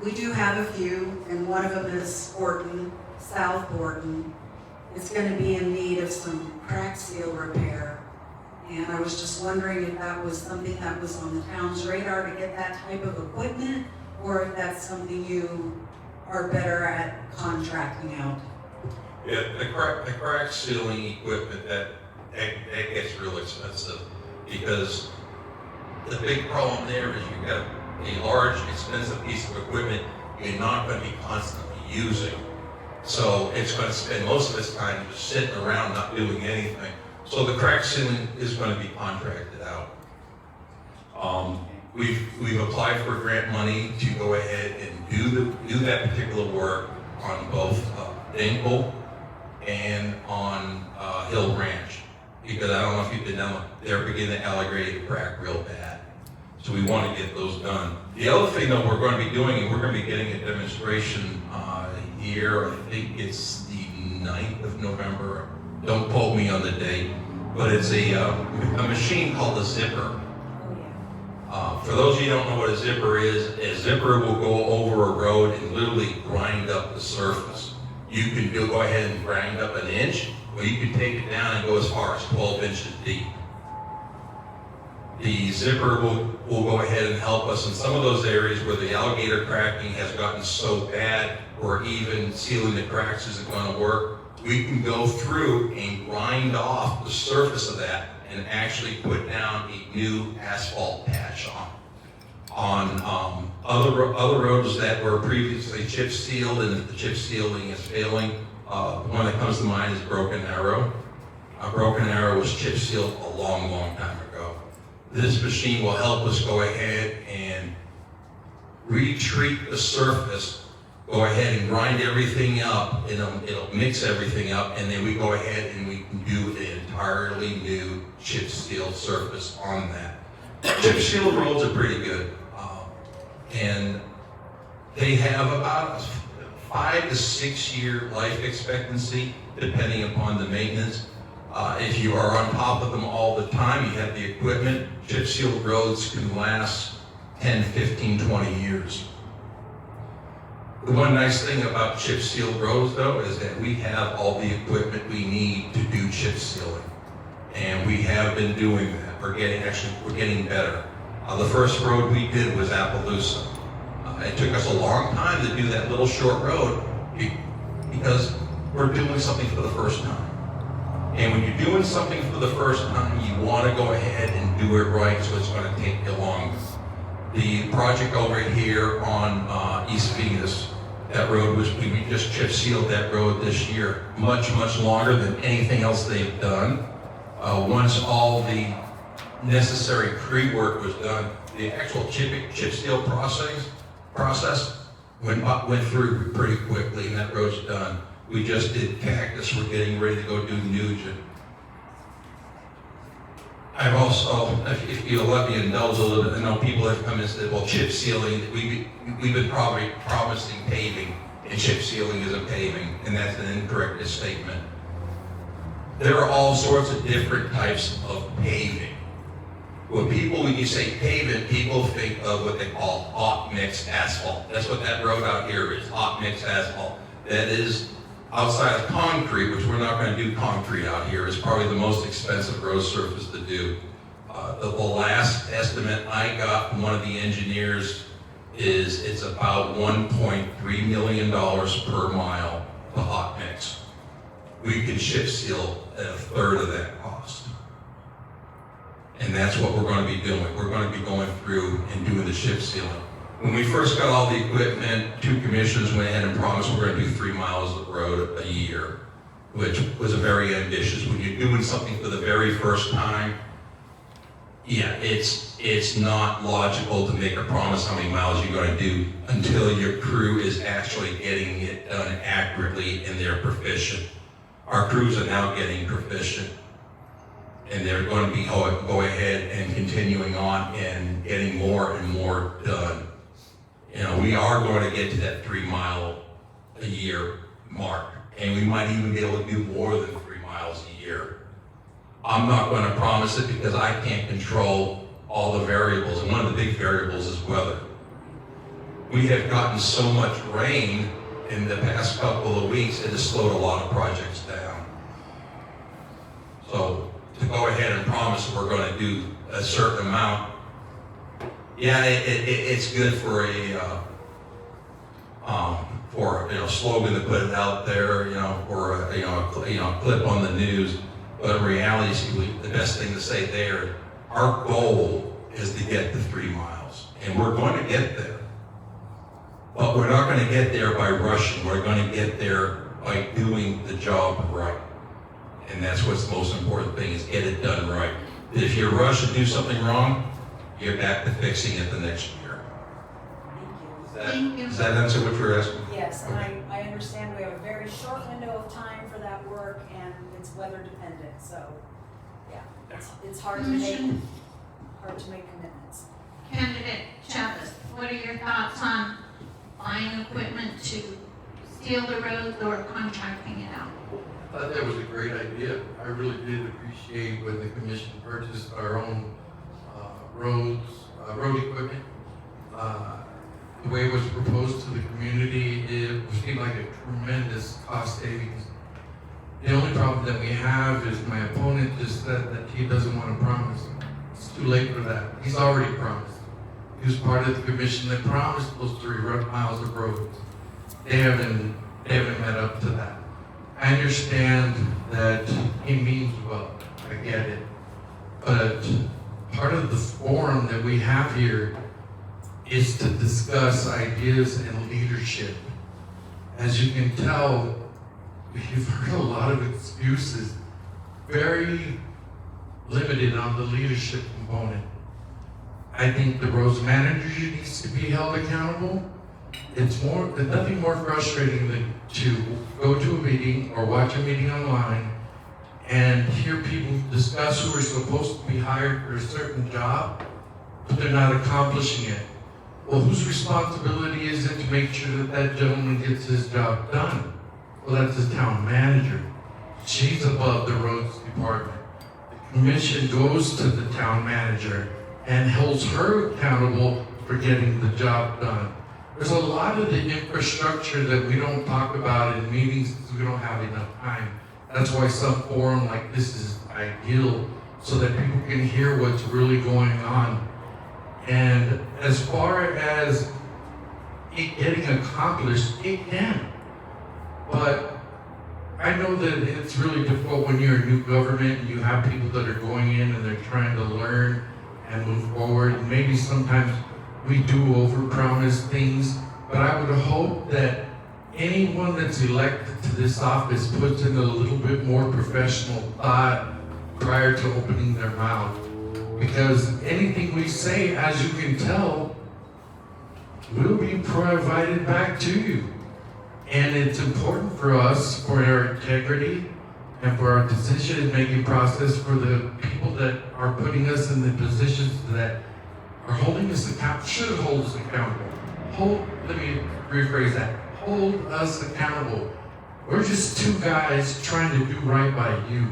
We do have a few, and one of them is Horton, South Horton. It's gonna be in need of some crack seal repair. And I was just wondering if that was something that was on the town's radar to get that type of equipment, or if that's something you are better at contracting out. Yeah, the crack sealing equipment, that gets real expensive, because the big problem there is you've got a large, expensive piece of equipment you're not going to be constantly using. So it's going to spend most of its time just sitting around not doing anything. So the crack sealing is going to be contracted out. We've applied for grant money to go ahead and do that particular work on both Dinkle and on Hill Ranch, because I don't know if you've been down there, beginning to alligator to crack real bad. So we want to get those done. The other thing that we're going to be doing, and we're going to be getting a demonstration here, I think it's the 9th of November. Don't quote me on the date, but it's a machine called a zipper. For those of you who don't know what a zipper will go over a road and literally grind up the surface. You can go ahead and grind up an inch, or you can take it down and go as far as 12 inches deep. The zipper will go ahead and help us in some of those areas where the alligator cracking has gotten so bad, or even sealing the cracks isn't going to work. We can go through and grind off the surface of that and actually put down a new asphalt patch on other roads that were previously chip sealed, and if the chip sealing is failing, the one that comes to mind is Broken Arrow. Broken Arrow was chip sealed a long, long time ago. This machine will help us go ahead and retreat the surface, go ahead and grind everything up, it'll mix everything up, and then we go ahead and we can do an entirely new chip seal surface on that. Chip sealed roads are pretty good, and they have about a 5 to 6 year life expectancy, depending upon the maintenance. If you are on top of them all the time, you have the equipment, chip sealed roads can last 10, 15, 20 years. The one nice thing about chip sealed roads, though, is that we have all the equipment we need to do chip sealing. And we have been doing that. We're getting better. The first road we did was Appaloosa. It took us a long time to do that little short road because we're doing something for the first time. And when you're doing something for the first time, you want to go ahead and do it right, so it's going to take you longer. The project over here on East Venus, that road we just chip sealed that road this year, much, much longer than anything else they've done. Once all the necessary pre-work was done, the actual chip seal process went through pretty quickly, and that road's done. We just did Cactus. We're getting ready to go do Nugent. I've also, if you'll let me indulge a little bit, I know people have come and said, well, chip sealing, we've been probably promising paving, and chip sealing isn't paving, and that's an incorrect statement. There are all sorts of different types of paving. When you say paving, people think of what they call hot mix asphalt. That's what that road out here is, hot mix asphalt. That is outside of concrete, which we're not going to do concrete out here, is probably the most expensive road surface to do. The last estimate I got from one of the engineers is it's about $1.3 million per mile to hot mix. We can chip seal at a third of that cost. And that's what we're going to be doing. We're going to be going through and doing the chip sealing. When we first got all the equipment, 2 commissioners went ahead and promised we're going to do 3 miles of road a year, which was very ambitious. When you're doing something for the very first time, yeah, it's not logical to make a promise how many miles you're going to do until your crew is actually getting it done accurately and they're proficient. Our crews are now getting proficient, and they're going to be go ahead and continuing on and getting more and more done. You know, we are going to get to that 3 mile a year mark, and we might even be able to do more than 3 miles a year. I'm not going to promise it because I can't control all the variables, and one of the big variables is weather. we have gotten so much rain in the past couple of weeks, it has slowed a lot of projects down. So to go ahead and promise we're going to do a certain amount, yeah, it's good for a slogan to put it out there, or a clip on the news. But in reality, the best thing to say there, our goal is to get to 3 miles, and we're going to get there. But we're not going to get there by rushing. We're going to get there by doing the job right. And that's what's the most important thing, is get it done right. If you rush and do something wrong, you're back to fixing it the next year. Thank you. Does that answer what you're asking? Yes, and I understand we have a very short window of time for that work, and it's weather dependent, so, yeah, it's hard to make commitments. Candidate Chavez, what are your thoughts on buying equipment to seal the roads or contracting it out? I thought that was a great idea. I really did appreciate when the commission purchased our own road equipment. The way it was proposed to the community, it seemed like a tremendous cost savings. The only problem that we have is my opponent just said that he doesn't want to promise. It's too late for that. He's already promised. He was part of the commission that promised those 3 miles of roads. They haven't met up to that. I understand that he means well. I get it. But part of the forum that we have here is to discuss ideas and leadership. As you can tell, we've heard a lot of excuses, very limited on the leadership component. I think the roads manager needs to be held accountable. There's nothing more frustrating than to go to a meeting or watch a meeting online and hear people discuss who are supposed to be hired for a certain job, but they're not accomplishing it. Well, whose responsibility is it to make sure that that gentleman gets his job done? Well, that's the town manager. She's above the roads department. The commission goes to the town manager and holds her accountable for getting the job done. There's a lot of the infrastructure that we don't talk about in meetings because we don't have enough time. That's why some forum like this is ideal, so that people can hear what's really going on. And as far as it getting accomplished, it can. But I know that it's really difficult when you're a new government and you have people that are going in and they're trying to learn and move forward. And maybe sometimes we do overpromise things, but I would hope that anyone that's elected to this office puts in a little bit more professional thought prior to opening their mouth. Because anything we say, as you can tell, will be provided back to you. And it's important for us, for our integrity, and for our decision-making process, for the people that are putting us in the positions that are holding us accountable, should hold us accountable. Let me rephrase that. Hold us accountable. We're just 2 guys trying to do right by you.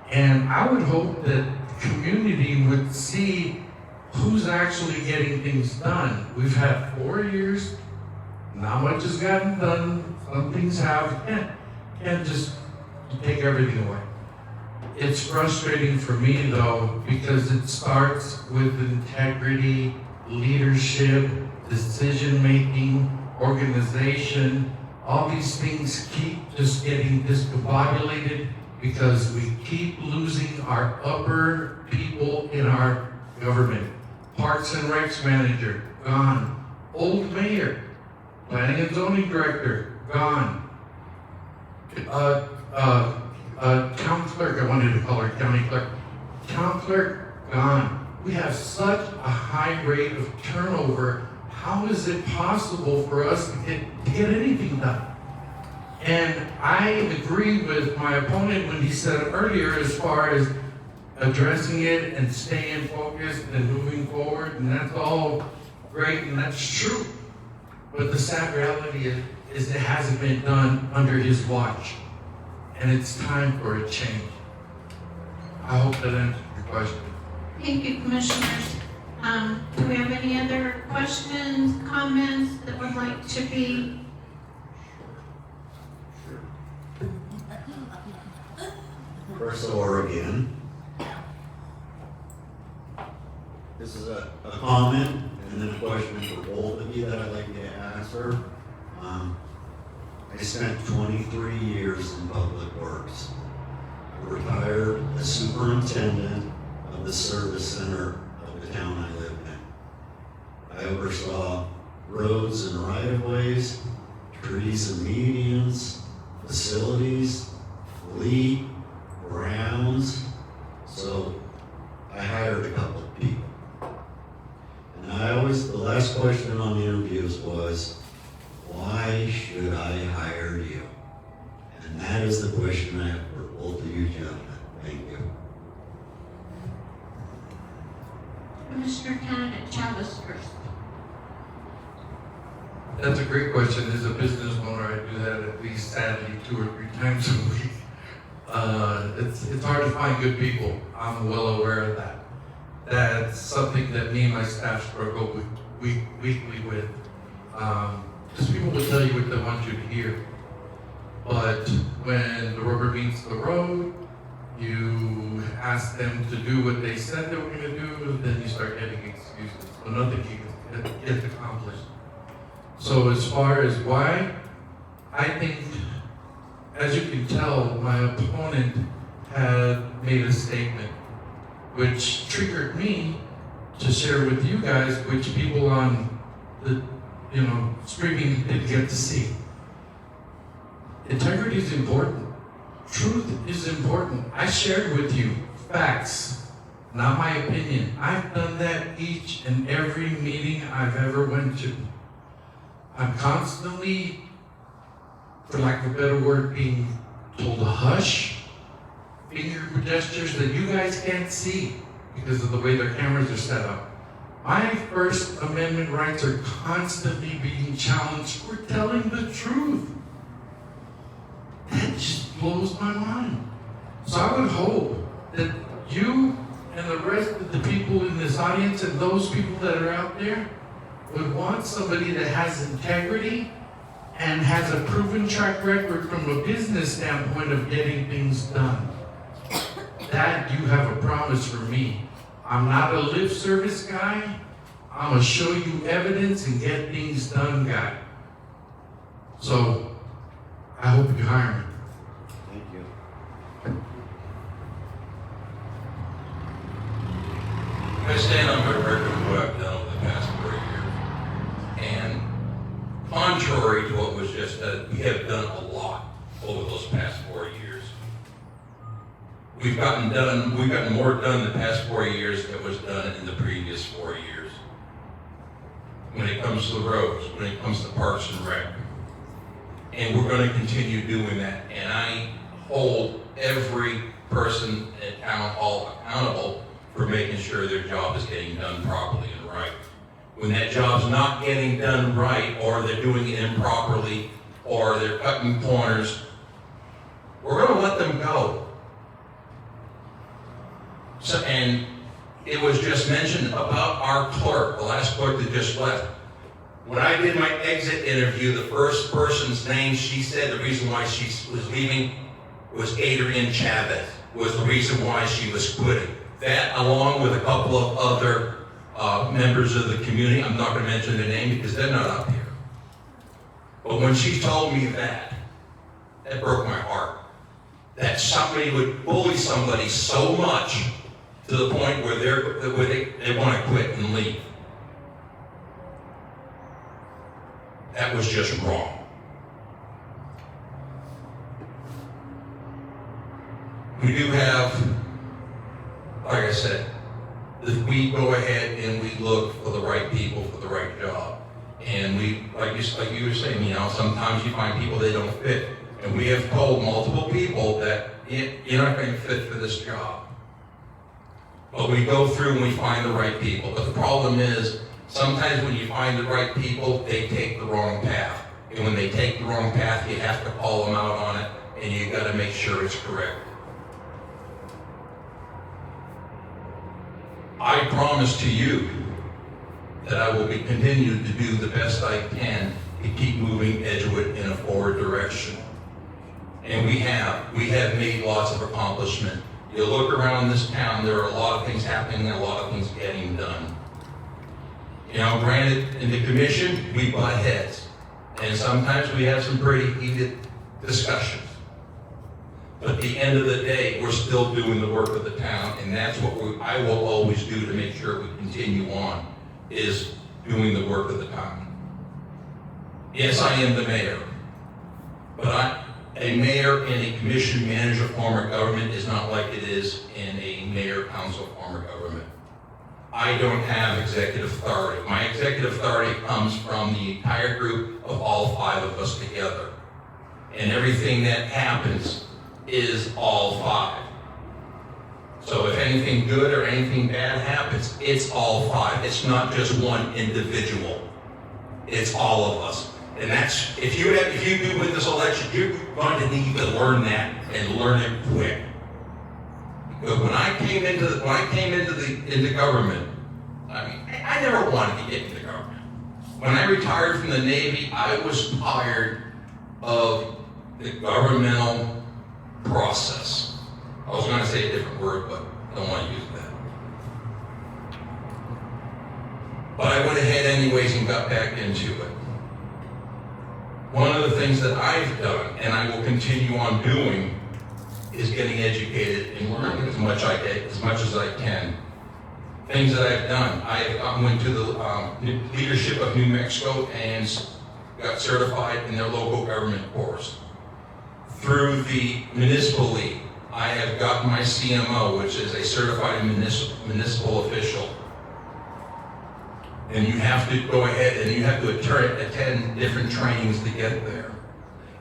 And I would hope that the community would see who's actually getting things done. We've had 4 years, not much has gotten done. Some things have. Can't just take everything away. It's frustrating for me though, because it starts with integrity, leadership, decision-making, organization. All these things keep just getting discombobulated because we keep losing our upper people in our government. Parks and Recs manager, gone. Old mayor, planning and zoning director, gone. Town clerk, I wanted to call her county clerk. Town clerk, gone. We have such a high rate of turnover. How is it possible for us to get anything done? And I agree with my opponent when he said earlier, as far as addressing it and staying focused and moving forward, and that's all great and that's true. But the sad reality is it hasn't been done under his watch. And it's time for a change. I hope that answers your question. Thank you, commissioners. Do we have any other questions, comments that would like to be? First of all, again, this is a comment and then a question for both of you that I'd like to answer. I spent 23 years in public works. I retired as superintendent of the service center of the town I lived in. I oversaw roads and right-of-ways, trees and medians, facilities, fleet, grounds, so I hired a couple of people. And the last question on the interviews was, why should I hire you? And that is the question I have for both of you gentlemen. Thank you. Commissioner Candidate Chavez first. That's a great question. As a business owner, I do that at least sadly 2 or 3 times a week. It's hard to find good people. I'm well aware of that. That's something that me and my staff struggle with weekly with. Because people will tell you what they want you to hear. But when the rubber meets the road, you ask them to do what they said they were going to do, then you start getting excuses. So nothing gets accomplished. So as far as why, I think, as you can tell, my opponent had made a statement which triggered me to share with you guys, which people on the, streaming didn't get to see. Integrity is important. Truth is important. I shared with you facts, not my opinion. I've done that each and every meeting I've ever went to. I'm constantly, for lack of a better word, being told to hush, finger gestures that you guys can't see because of the way their cameras are set up. My First Amendment rights are constantly being challenged for telling the truth. That just blows my mind. So I would hope that you and the rest of the people in this audience and those people that are out there would want somebody that has integrity and has a proven track record from a business standpoint of getting things done. That you have a promise for me. I'm not a lip service guy. I'm gonna show you evidence and get things done guy. So, I hope you hire me. Thank you. I stand on my record of what I've done over the past 4 years. And contrary to what was just said, we have done a lot over those past 4 years. We've gotten more done the past 4 years than was done in the previous 4 years. When it comes to the roads, when it comes to Parks and Rec. And we're going to continue doing that. And I hold every person at Town Hall accountable for making sure their job is getting done properly and right. When that job's not getting done right, or they're doing it improperly, or they're cutting corners, we're going to let them go. So, and it was just mentioned about our clerk, the last clerk that just left. When I did my exit interview, the first person's name she said the reason why she was leaving was Adrian Chavez, was the reason why she was quitting. That, along with a couple of other members of the community, I'm not going to mention their name because they're not up here. But when she told me that broke my heart. That somebody would bully somebody so much to the point where they want to quit and leave. That was just wrong. We do have, like I said, we go ahead and we look for the right people for the right job. And we, like you were saying, sometimes you find people that don't fit. And we have told multiple people that you're not going to fit for this job. But we go through and we find the right people. But the problem is, sometimes when you find the right people, they take the wrong path. And when they take the wrong path, you have to call them out on it, and you got to make sure it's correct. I promise to you that I will continue to do the best I can to keep moving Edgewood in a forward direction. And we have made lots of accomplishment. You look around this town, there are a lot of things happening and a lot of things getting done. You know, granted, in the commission, we butt heads. And sometimes we have some pretty heated discussions. But at the end of the day, we're still doing the work of the town, and that's what I will always do to make sure we continue on, is doing the work of the town. Yes, I am the mayor, but a mayor in a commission manager form of government is not like it is in a mayor council form of government. I don't have executive authority. My executive authority comes from the entire group of all 5 of us together. And everything that happens is all 5. So if anything good or anything bad happens, it's all 5. It's not just one individual. It's all of us. And that's, if you do win this election, you're going to need to learn that and learn it quick. Because when I came into government, I mean, I never wanted to get into government. When I retired from the Navy, I was tired of the governmental process. I was going to say a different word, but I don't want to use that. But I went ahead anyways and got back into it. One of the things that I've done, and I will continue on doing, is getting educated and learning as much as I can. Things that I've done. I went to the leadership of New Mexico and got certified in their local government course. Through the municipal league, I have gotten my CMO, which is a certified municipal official. And you have to go ahead and you have to attend different trainings to get there.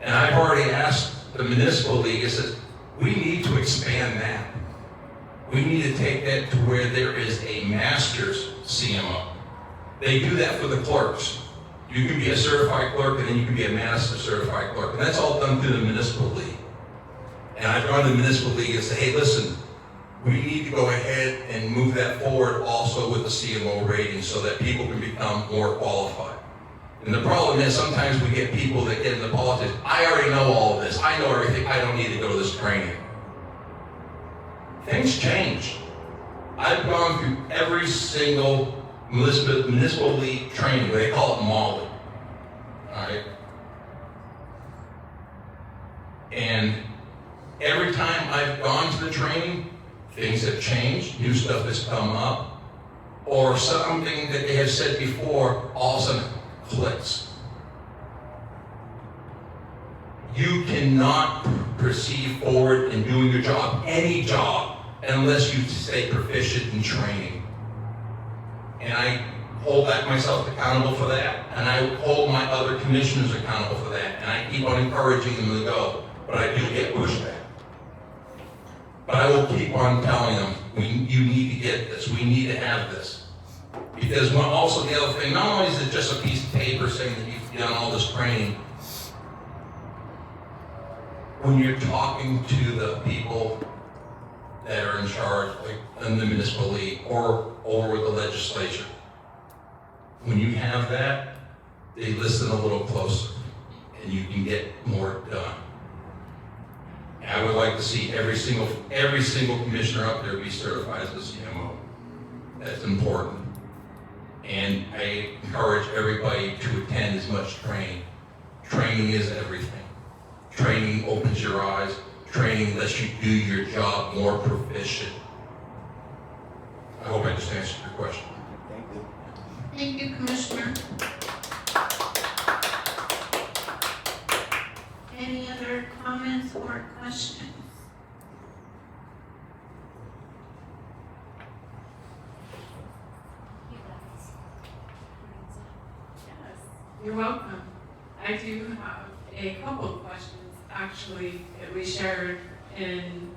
And I've already asked the municipal league, I said, we need to expand that. We need to take that to where there is a master's CMO. They do that for the clerks. You can be a certified clerk and then you can be a master certified clerk. And that's all done through the municipal league. And I've gone to the municipal league and said, hey, listen, we need to go ahead and move that forward also with the CMO rating so that people can become more qualified. And the problem is sometimes we get people that get into politics, I already know all of this, I know everything, I don't need to go to this training. Things change. I've gone through every single municipal league training, they call it Molly. All right? And every time I've gone to the training, things have changed, new stuff has come up, or something that they have said before all of a sudden clicks. You cannot proceed forward in doing your job, any job, unless you stay proficient in training. And I hold myself accountable for that, and I hold my other commissioners accountable for that, and I keep on encouraging them to go, but I do get pushback. But I will keep on telling them, you need to get this, we need to have this. Because also the other thing, not only is it just a piece of paper saying that you've done all this training, when you're talking to the people that are in charge, like in the municipal league or over with the legislature, when you have that, they listen a little closer and you can get more done. I would like to see every single commissioner up there be certified as a CMO. That's important. And I encourage everybody to attend as much training. Training is everything. Training opens your eyes. Training lets you do your job more proficient. I hope I just answered your question. Thank you, Commissioner. Any other comments or questions? Yes, you're welcome. I do have a couple of questions, actually, that we shared in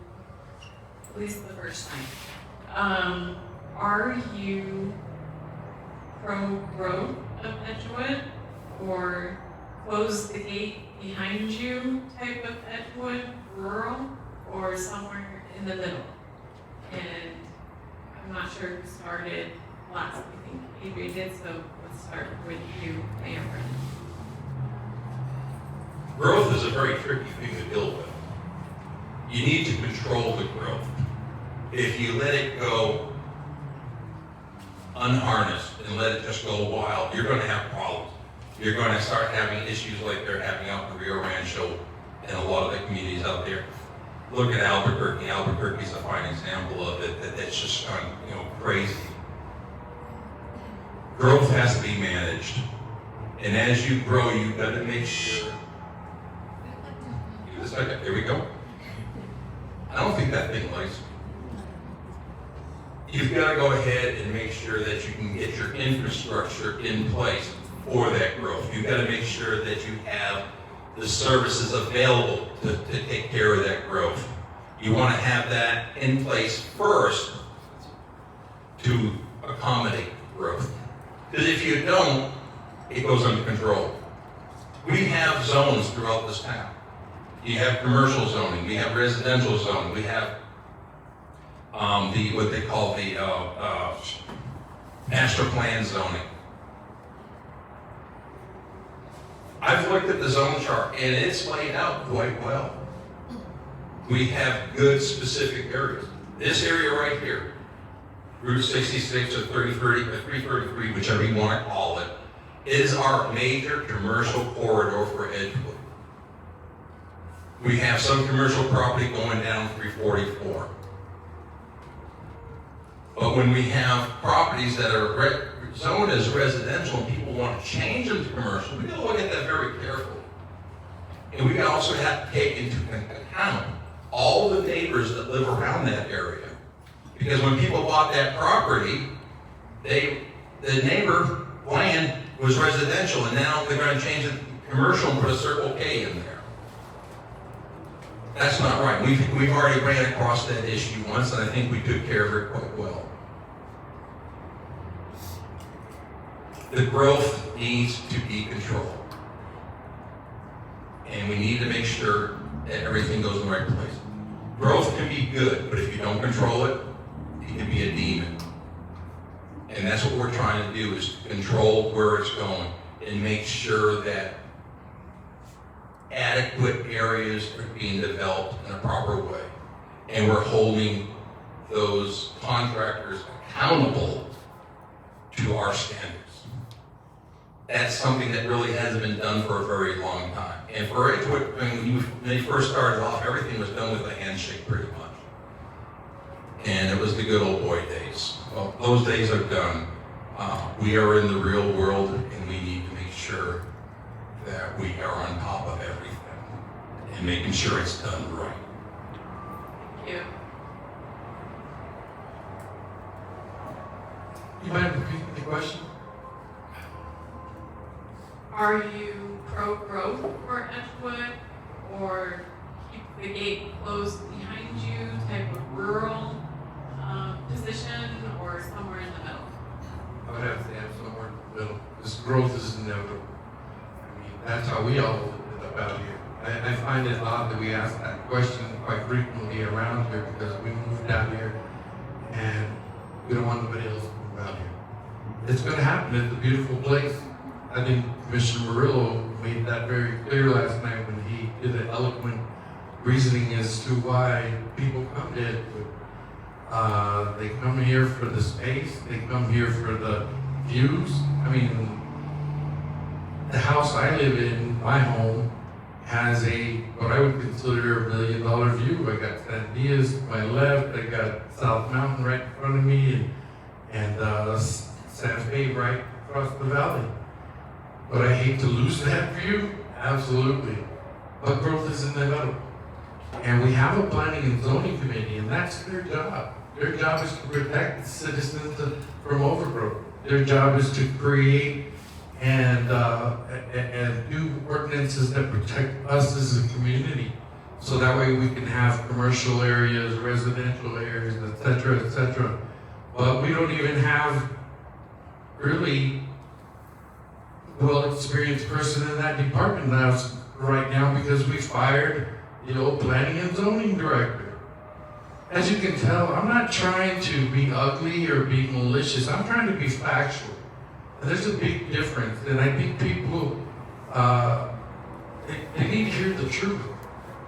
at least the first time. Are you pro-growth of Edgewood or close the gate behind you type of Edgewood, rural, or somewhere in the middle? And I'm not sure who started last, I think Adrian did, so let's start with you, Mayor Brennan. Growth is a very tricky thing to deal with. You need to control the growth. If you let it go unharnessed and let it just go wild, you're going to have problems. You're going to start having issues like they're having out in Rio Rancho and a lot of the communities out there. Look at Albuquerque. Albuquerque's a fine example of it. That's just gone, crazy. Growth has to be managed, and as you grow, you've got to make sure. Give it a second. Here we go. I don't think that thing likes me. You've got to go ahead and make sure that you can get your infrastructure in place for that growth. You've got to make sure that you have the services available to take care of that growth. You want to have that in place first to accommodate growth. Because if you don't, it goes under control. We have zones throughout this town. You have commercial zoning, we have residential zoning, we have what they call the master plan zoning. I've looked at the zone chart and it's laid out quite well. We have good specific areas. This area right here, Route 66 or 3030 or 333, whichever you want to call it, is our major commercial corridor for Edgewood. We have some commercial property going down 344. But when we have properties that are zoned as residential and people want to change them to commercial, we got to look at that very carefully. And we also have to take into account all the neighbors that live around that area. Because when people bought that property, the neighbor land was residential, and now they're going to change it to commercial and put a Circle K in there. That's not right. We've already ran across that issue once, and I think we took care of it quite well. The growth needs to be controlled. And we need to make sure that everything goes in the right place. Growth can be good, but if you don't control it, it can be a demon. And that's what we're trying to do, is control where it's going and make sure that adequate areas are being developed in a proper way. And we're holding those contractors accountable to our standards. That's something that really hasn't been done for a very long time. And for Edgewood, when they first started off, everything was done with a handshake pretty much. And it was the good old boy days. Well, those days are done. We are in the real world, and we need to make sure that we are on top of everything and making sure it's done right. Thank you. You mind repeating the question? Are you pro-growth for Edgewood, or keep the gate closed behind you, type of rural position, or somewhere in the middle? I would have to have somewhere in the middle. This growth is inevitable. I mean, that's how we all live about here. I find it odd that we ask that question quite frequently around here, because we moved out here and we don't want nobody else to move out here. It's going to happen. It's a beautiful place. I think Commissioner Murillo made that very clear last night when he did an eloquent reasoning as to why people come to Edgewood. They come here for the space, they come here for the views. I mean, the house I live in, my home, has what I would consider $1 million view. I got San Diaz to my left, I got South Mountain right in front of me, and Santa Fe right across the valley. But I hate to lose that view, absolutely. But growth is inevitable. And we have a planning and zoning committee, and that's their job. Their job is to protect the citizens from overgrowth. Their job is to create and do ordinances that protect us as a community. So that way we can have commercial areas, residential areas, et cetera, et cetera. But we don't even have really well-experienced person in that department right now, because we fired the old planning and zoning director. As you can tell, I'm not trying to be ugly or be malicious. I'm trying to be factual. And there's a big difference, and I think people, they need to hear the truth.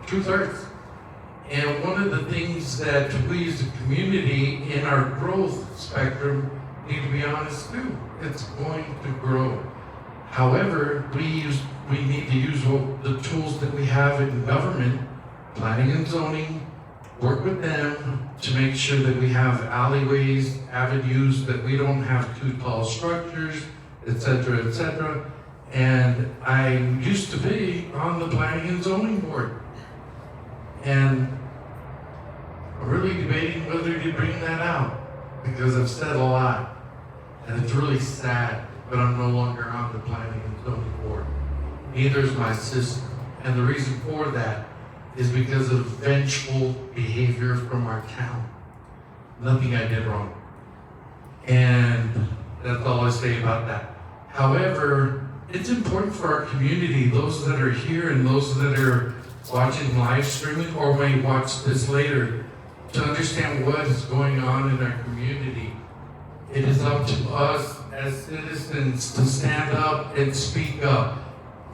Truth hurts. And one of the things that we as a community in our growth spectrum need to be honest too. It's going to grow. However, we need to use the tools that we have in government, planning and zoning, work with them to make sure that we have alleyways, avenues, that we don't have too tall structures, et cetera, et cetera. And I used to be on the planning and zoning board. And I'm really debating whether to bring that out, because I've said a lot. And it's really sad, but I'm no longer on the planning and zoning board. Neither is my sister. And the reason for that is because of vengeful behavior from our town. Nothing I did wrong. And that's all I say about that. However, it's important for our community, those that are here and those that are watching live streaming or may watch this later, to understand what is going on in our community. It is up to us as citizens to stand up and speak up.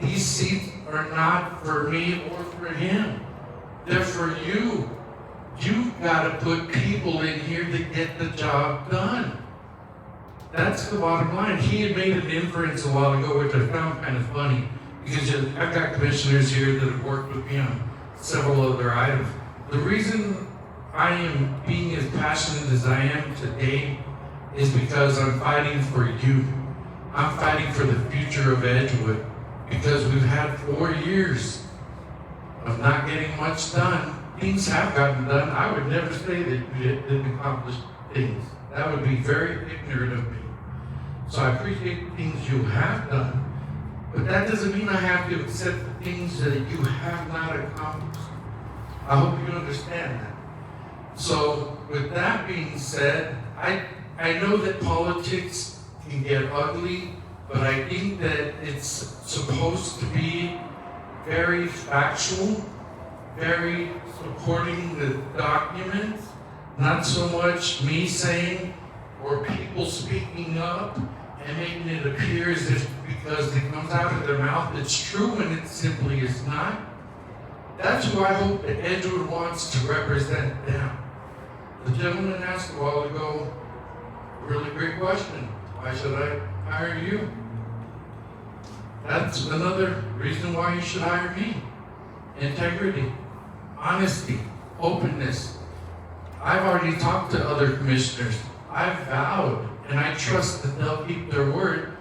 These seats are not for me or for him. They're for you. You've got to put people in here to get the job done. That's the bottom line. He had made an inference a while ago, which I found kind of funny, because I've got commissioners here that have worked with me on several other items. The reason I am being as passionate as I am today is because I'm fighting for you. I'm fighting for the future of Edgewood, because we've had 4 years of not getting much done. Things have gotten done. I would never say that you didn't accomplish things. That would be very ignorant of me. So I appreciate the things you have done, but that doesn't mean I have to accept the things that you have not accomplished. I hope you understand that. So with that being said, I know that politics can get ugly, but I think that it's supposed to be very factual, very supporting the documents, not so much me saying or people speaking up and making it appear as if because it comes out of their mouth it's true when it simply is not. That's who I hope that Edgewood wants to represent them. The gentleman asked a while ago, a really great question. Why should I hire you? That's another reason why you should hire me. Integrity, honesty, openness. I've already talked to other commissioners. I've vowed, and I trust that they'll keep their word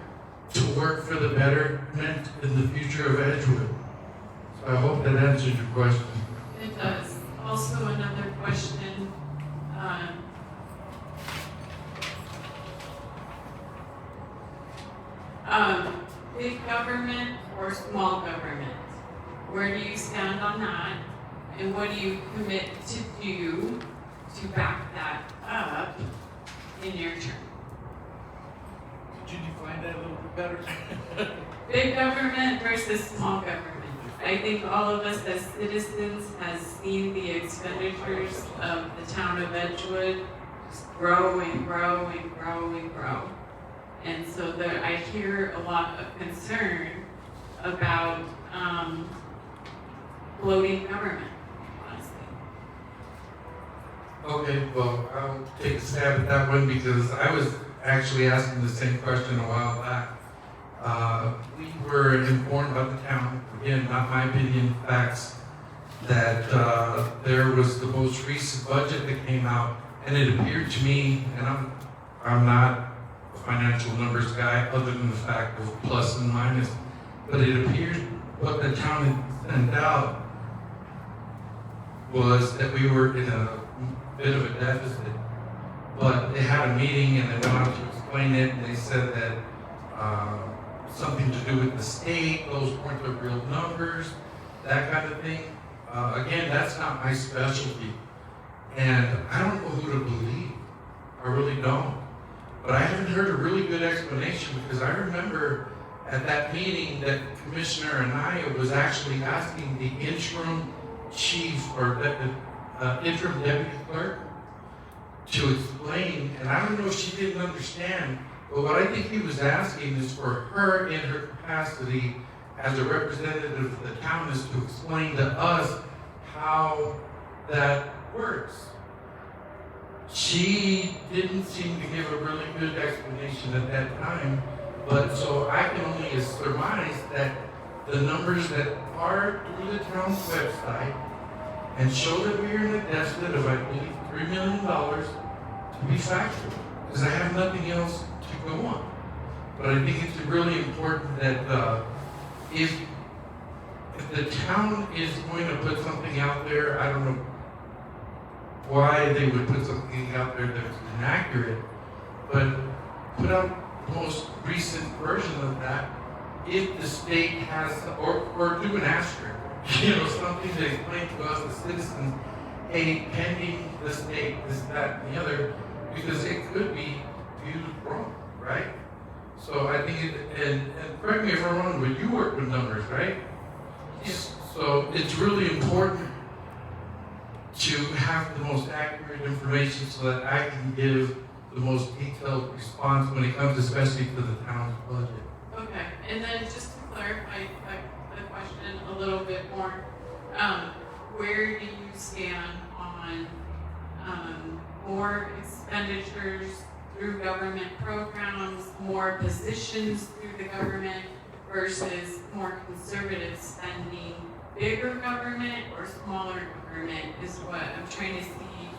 to work for the betterment in the future of Edgewood. So I hope that answers your question. It does. Also, another question. Big government or small government? Where do you stand on that? And what do you commit to do to back that up in your term? Could you define that a little bit better? Big government versus small government. I think all of us as citizens has seen the expenditures of the town of Edgewood grow and grow and grow and grow. And so I hear a lot of concern about bloating government, honestly. Okay, well, I'll take a stab at that one because I was actually asking the same question a while back. We were informed by the town, again, not my opinion, facts, that there was the most recent budget that came out, and it appeared to me, and I'm not a financial numbers guy other than the fact of plus and minus, but it appeared what the town had sent out was that we were in a bit of a deficit. But they had a meeting and they went out to explain it, and they said that something to do with the state, those weren't the real numbers, that kind of thing. Again, that's not my specialty. And I don't know who to believe. I really don't. But I haven't heard a really good explanation, because I remember at that meeting that Commissioner Anaya was actually asking the interim chief or interim deputy clerk to explain, and I don't know if she didn't understand, But what I think he was asking is for her in her capacity as a representative of the town is to explain to us how that works. She didn't seem to give a really good explanation at that time, but so I can only surmise that the numbers that are through the town's website and show that we are in a deficit of, I believe, $3 million to be factual, because I have nothing else to go on. But I think it's really important that if the town is going to put something out there, I don't know why they would put something out there that's inaccurate, but put out the most recent version of that if the state has, or do an asterisk, something to explain to us, the citizens, hey, pending the state, this, that, and the other, because it could be viewed wrong, right? So I think, and correct me if I'm wrong, but you work with numbers, right? Yes. So it's really important to have the most accurate information so that I can give the most detailed response when it comes especially to the town's budget. Okay, and then just to clarify the question a little bit more, where do you stand on more expenditures through government programs, more positions through the government versus more conservative spending, bigger government or smaller government is what I'm trying to see,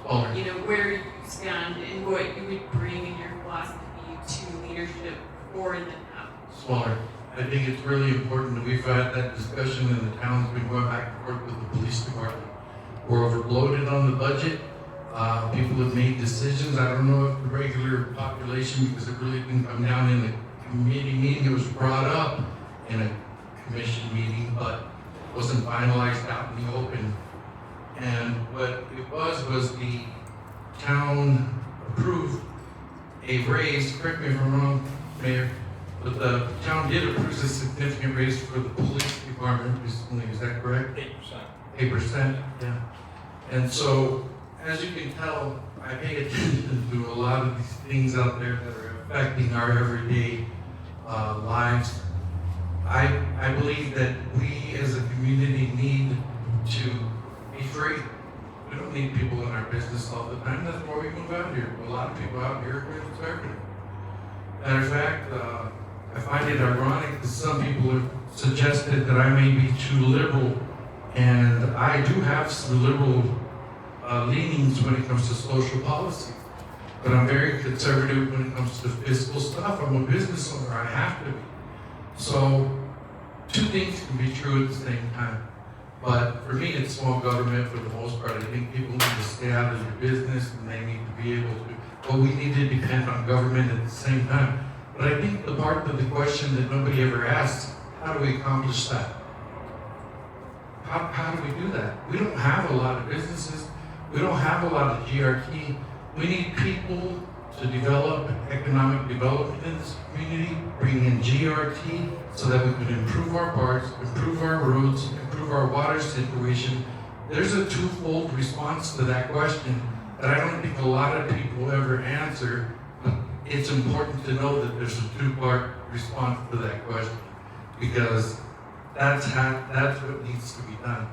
Smaller. Where you stand and what you would bring in your philosophy to leadership for the town. Smaller. I think it's really important that we've had that discussion and the town's been going back and forth with the police department. We're overloaded on the budget. People have made decisions. I don't know if the regular population, because it really didn't come down in the committee meeting, it was brought up in a commission meeting, but wasn't finalized out in the open. And what it was the town approved a raise, correct me if I'm wrong, Mayor, but the town did approve a significant raise for the police department recently, is that correct? 8%. 8%, yeah. And so, as you can tell, I pay attention to a lot of these things out there that are affecting our everyday lives. I believe that we as a community need to be free. We don't need people in our business all the time. That's why we move out here. A lot of people out here are very conservative. Matter of fact, I find it ironic that some people have suggested that I may be too liberal, and I do have some liberal leanings when it comes to social policy. But I'm very conservative when it comes to fiscal stuff. I'm a business owner, I have to be. So, two things can be true at the same time. But for me, it's small government for the most part. I think people need to stay out of their business and they need to be able to, but we need to depend on government at the same time. But I think the part of the question that nobody ever asks, how do we accomplish that? How do we do that? We don't have a lot of businesses. We don't have a lot of GRT. We need people to develop economic development in this community, bring in GRT so that we can improve our parks, improve our roads, improve our water situation. There's a twofold response to that question that I don't think a lot of people ever answer, but it's important to know that there's a two-part response to that question because that's what needs to be done.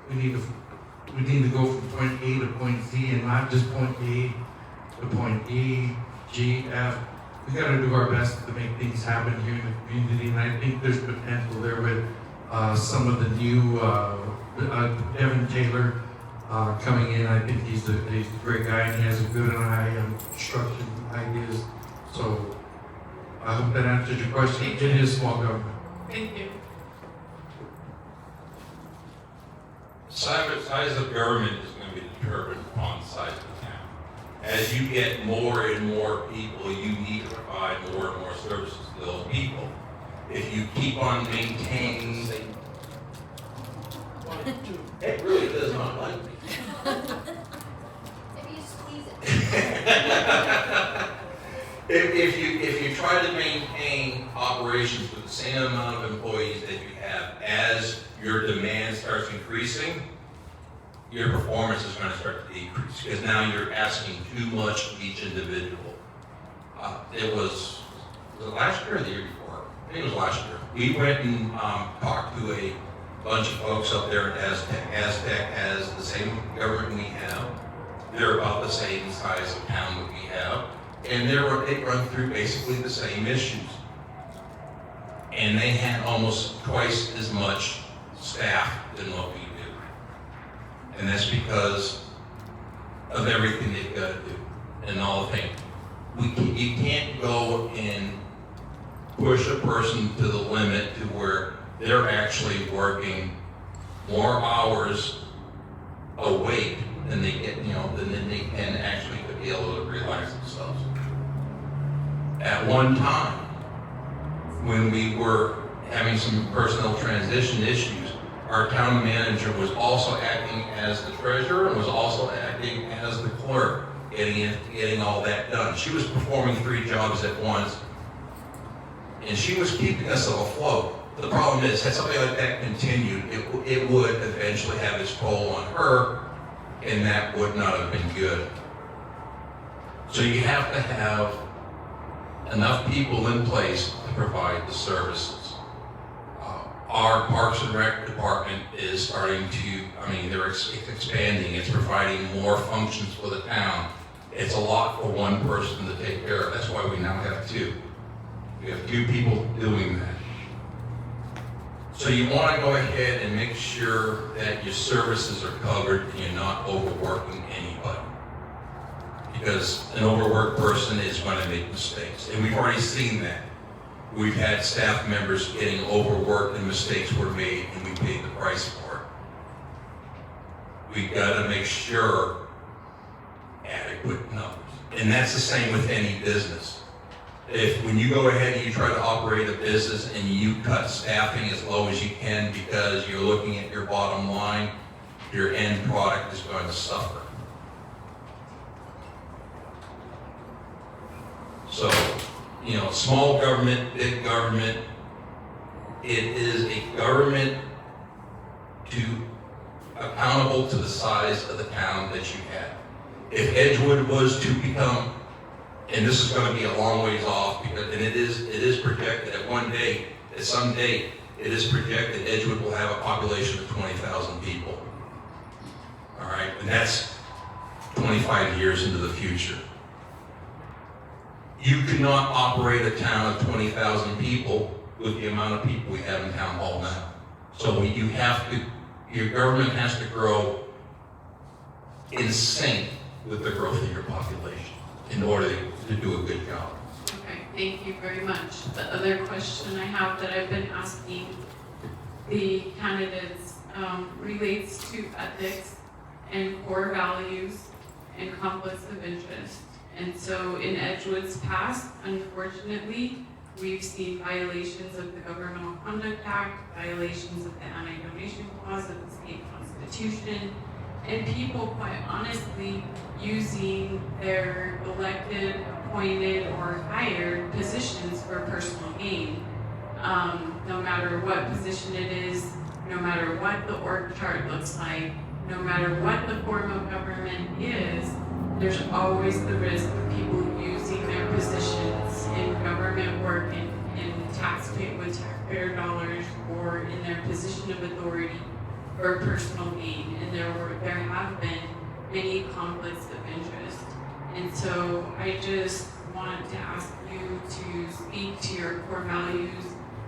We need to go from point A to point Z and not just point A to point E, G, F. We got to do our best to make things happen here in the community, and I think there's potential there with some of the new Devin Taylor coming in. I think he's a great guy and he has a good eye on construction ideas. So I hope that answers your question. It is small government. Thank you. Size of government is going to be determined on the size of the town. As you get more and more people, you need to provide more and more services to those people. If you keep on maintaining, it really does not like me. Maybe you squeeze it. If you try to maintain operations with the same amount of employees that you have, as your demand starts increasing, your performance is going to start to decrease because now you're asking too much of each individual. It was was it last year or the year before? I think it was last year. We went and talked to a bunch of folks up there at Aztec. Aztec has the same government we have. They're about the same size of town that we have. And they run through basically the same issues. And they had almost twice as much staff than what we do. And that's because of everything they've got to do and all the things. You can't go and push a person to the limit to where they're actually working more hours awake than they get, than they can actually be able to relax themselves. At one time, when we were having some personnel transition issues, our town manager was also acting as the treasurer and was also acting as the clerk, getting all that done. She was performing 3 jobs at once, and she was keeping us afloat. The problem is, had something like that continued, it would eventually have its toll on her, and that would not have been good. So you have to have enough people in place to provide the services. Our Parks and Rec department is starting to, they're expanding. It's providing more functions for the town. It's a lot for one person to take care of. That's why we now have 2. We have 2 people doing that. So you want to go ahead and make sure that your services are covered and you're not overworking anybody. Because an overworked person is going to make mistakes. And we've already seen that. We've had staff members getting overworked and mistakes were made and we paid the price for it. We've got to make sure adequate numbers. And that's the same with any business. When you go ahead and you try to operate a business and you cut staffing as low as you can because you're looking at your bottom line, your end product is going to suffer. So, small government, big government, it is a government accountable to the size of the town that you have. If Edgewood was to become, and this is going to be a long ways off, and it is projected at some date, it is projected Edgewood will have a population of 20,000 people. All right, and that's 25 years into the future. You cannot operate a town of 20,000 people with the amount of people we have in town hall now. So your government has to grow in sync with the growth of your population in order to do a good job. Okay, thank you very much. The other question I have that I've been asking the candidates relates to ethics and core values and conflicts of interest. And so in Edgewood's past, unfortunately, we've seen violations of the Governmental Conduct Act, violations of the Anti-Donation Clause of the state constitution, and people, quite honestly, using their elected, appointed, or hired positions for personal gain. No matter what position it is, no matter what the org chart looks like, no matter what the form of government is, there's always the risk of people using their positions in government work with taxpayer dollars or in their position of authority for personal gain. And there have been many conflicts of interest. And so I just want to ask you to speak to your core values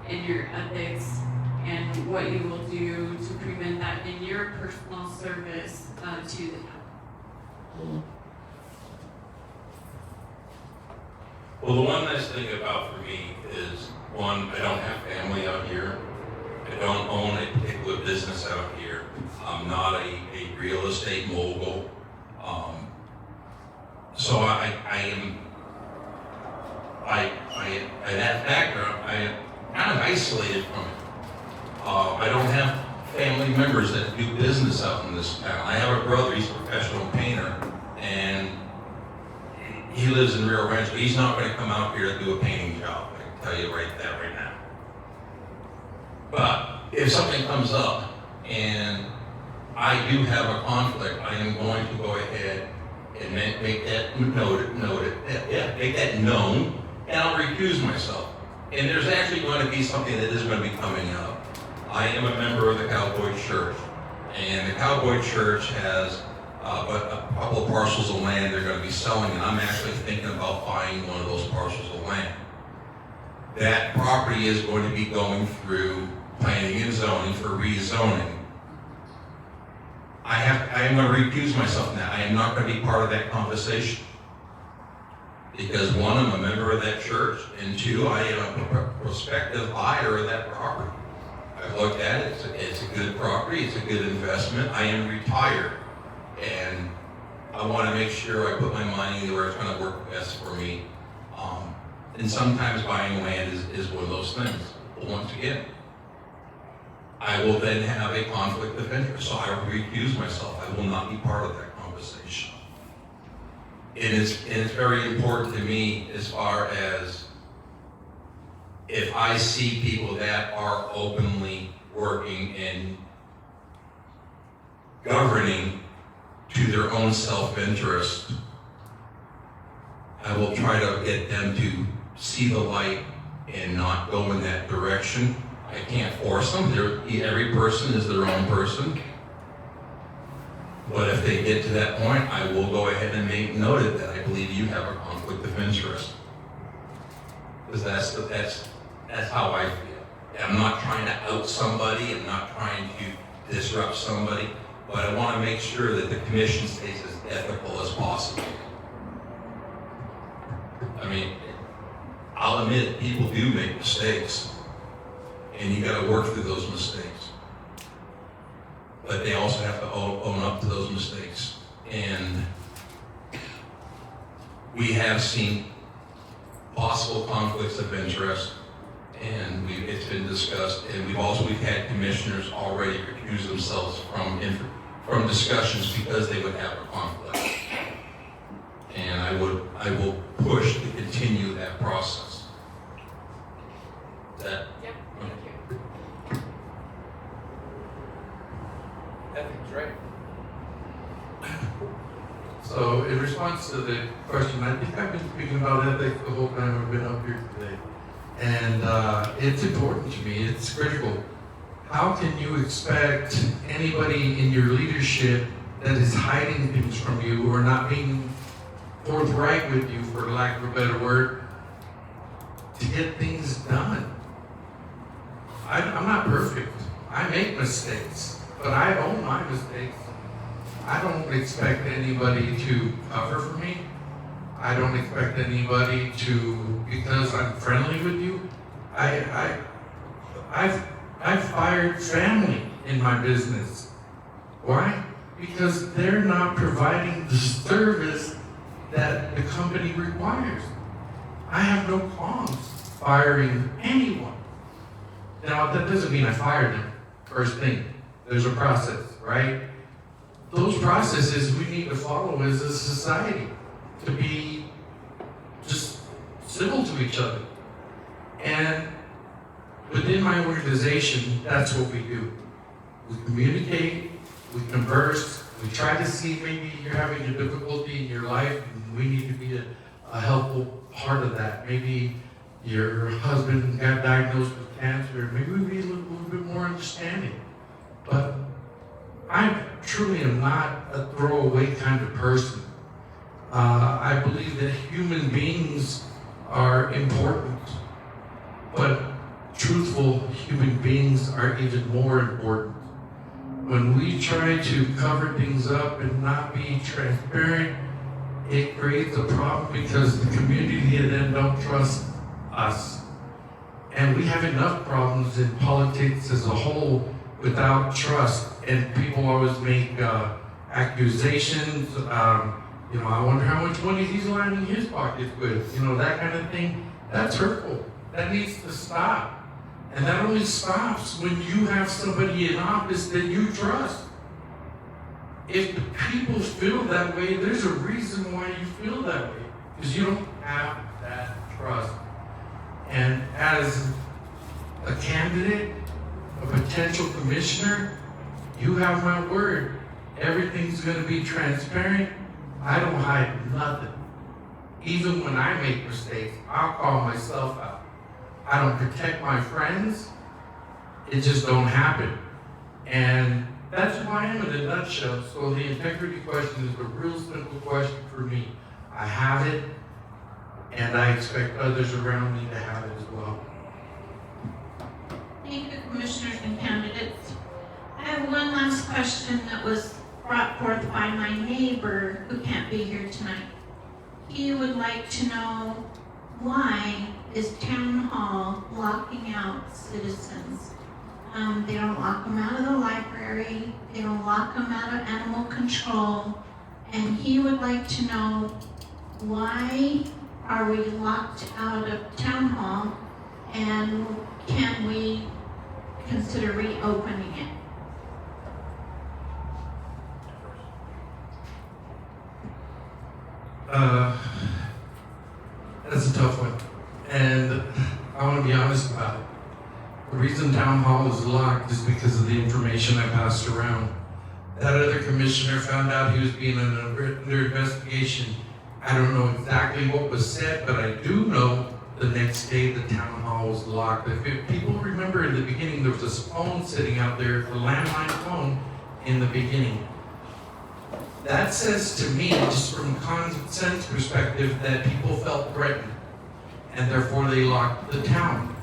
and your ethics and what you will do to prevent that in your personal service to the town. Well, the one nice thing about for me is, one, I don't have family out here. I don't own a particular business out here. I'm not a real estate mogul. So I that background, I am kind of isolated from it. I don't have family members that do business out in this town. I have a brother, he's a professional painter, and he lives in Rio Rancho. He's not going to come out here to do a painting job. I can tell you right now. But if something comes up and I do have a conflict, I am going to go ahead and make that known and I'll recuse myself. And there's actually going to be something that is going to be coming up. I am a member of the Cowboy Church, and the Cowboy Church has a couple of parcels of land they're going to be selling, and I'm actually thinking about buying one of those parcels of land. That property is going to be going through planning and zoning for rezoning. I am going to recuse myself from that. I am not going to be part of that conversation. Because one, I'm a member of that church, and two, I am a prospective buyer of that property. I've looked at it, it's a good property, it's a good investment. I am retired, and I want to make sure I put my money where it's going to work best for me. And sometimes buying land is one of those things. But once again, I will then have a conflict of interest, so I will recuse myself. I will not be part of that conversation. And it's very important to me as far as if I see people that are openly working and governing to their own self-interest, I will try to get them to see the light and not go in that direction. I can't force them. Every person is their own person. But if they get to that point, I will go ahead and make note of that I believe you have a conflict of interest. Because that's how I feel. I'm not trying to out somebody. I'm not trying to disrupt somebody. But I want to make sure that the commission stays as ethical as possible. I mean, I'll admit people do make mistakes. And you got to work through those mistakes. But they also have to own up to those mistakes. And we have seen possible conflicts of interest, and it's been discussed. And we've had commissioners already recuse themselves from discussions because they would have a conflict. And I will push to continue that process. Is that? Yep, thank you. Ethics, right? So in response to the question, I think I've been speaking about ethics the whole time I've been up here today. And it's important to me, it's critical. How can you expect anybody in your leadership that is hiding things from you or not being forthright with you, for lack of a better word, to get things done? I'm not perfect. I make mistakes, but I own my mistakes. I don't expect anybody to cover for me. I don't expect anybody to, because I'm friendly with you. I've fired family in my business. Why? Because they're not providing the service that the company requires. I have no qualms firing anyone. Now, that doesn't mean I fired them first thing. There's a process, right? Those processes we need to follow as a society to be just civil to each other. And within my organization, that's what we do. We communicate, we converse, we try to see maybe you're having a difficulty in your life and we need to be a helpful part of that. Maybe your husband got diagnosed with cancer, maybe we need a little bit more understanding. But I truly am not a throwaway kind of person. I believe that human beings are important, but truthful human beings are even more important. When we try to cover things up and not be transparent, it creates a problem because the community then don't trust us. And we have enough problems in politics as a whole without trust. And people always make accusations. I wonder how much money he's lining his pockets with. That kind of thing. That's hurtful. That needs to stop. And that only stops when you have somebody in office that you trust. If the people feel that way, there's a reason why you feel that way. Because you don't have that trust. And as a candidate, a potential commissioner, you have my word. Everything's going to be transparent. I don't hide nothing. even when I make mistakes, I'll call myself out. I don't protect my friends. It just don't happen. And that's who I am in a nutshell. So the integrity question is a real simple question for me. I have it, and I expect others around me to have it as well. Thank you, commissioners and candidates. I have one last question that was brought forth by my neighbor who can't be here tonight. He would like to know, why is town hall locking out citizens? They don't lock them out of the library, they don't lock them out of animal control, and he would like to know, why are we locked out of town hall, and can we consider reopening it? That's a tough one. And I want to be honest about it. The reason town hall is locked is because of the information I passed around. That other commissioner found out he was being under investigation. I don't know exactly what was said, but I do know the next day the town hall was locked. If people remember in the beginning, there was this phone sitting out there, the landline phone in the beginning. That says to me, just from a common sense perspective, that people felt threatened, and therefore they locked the town.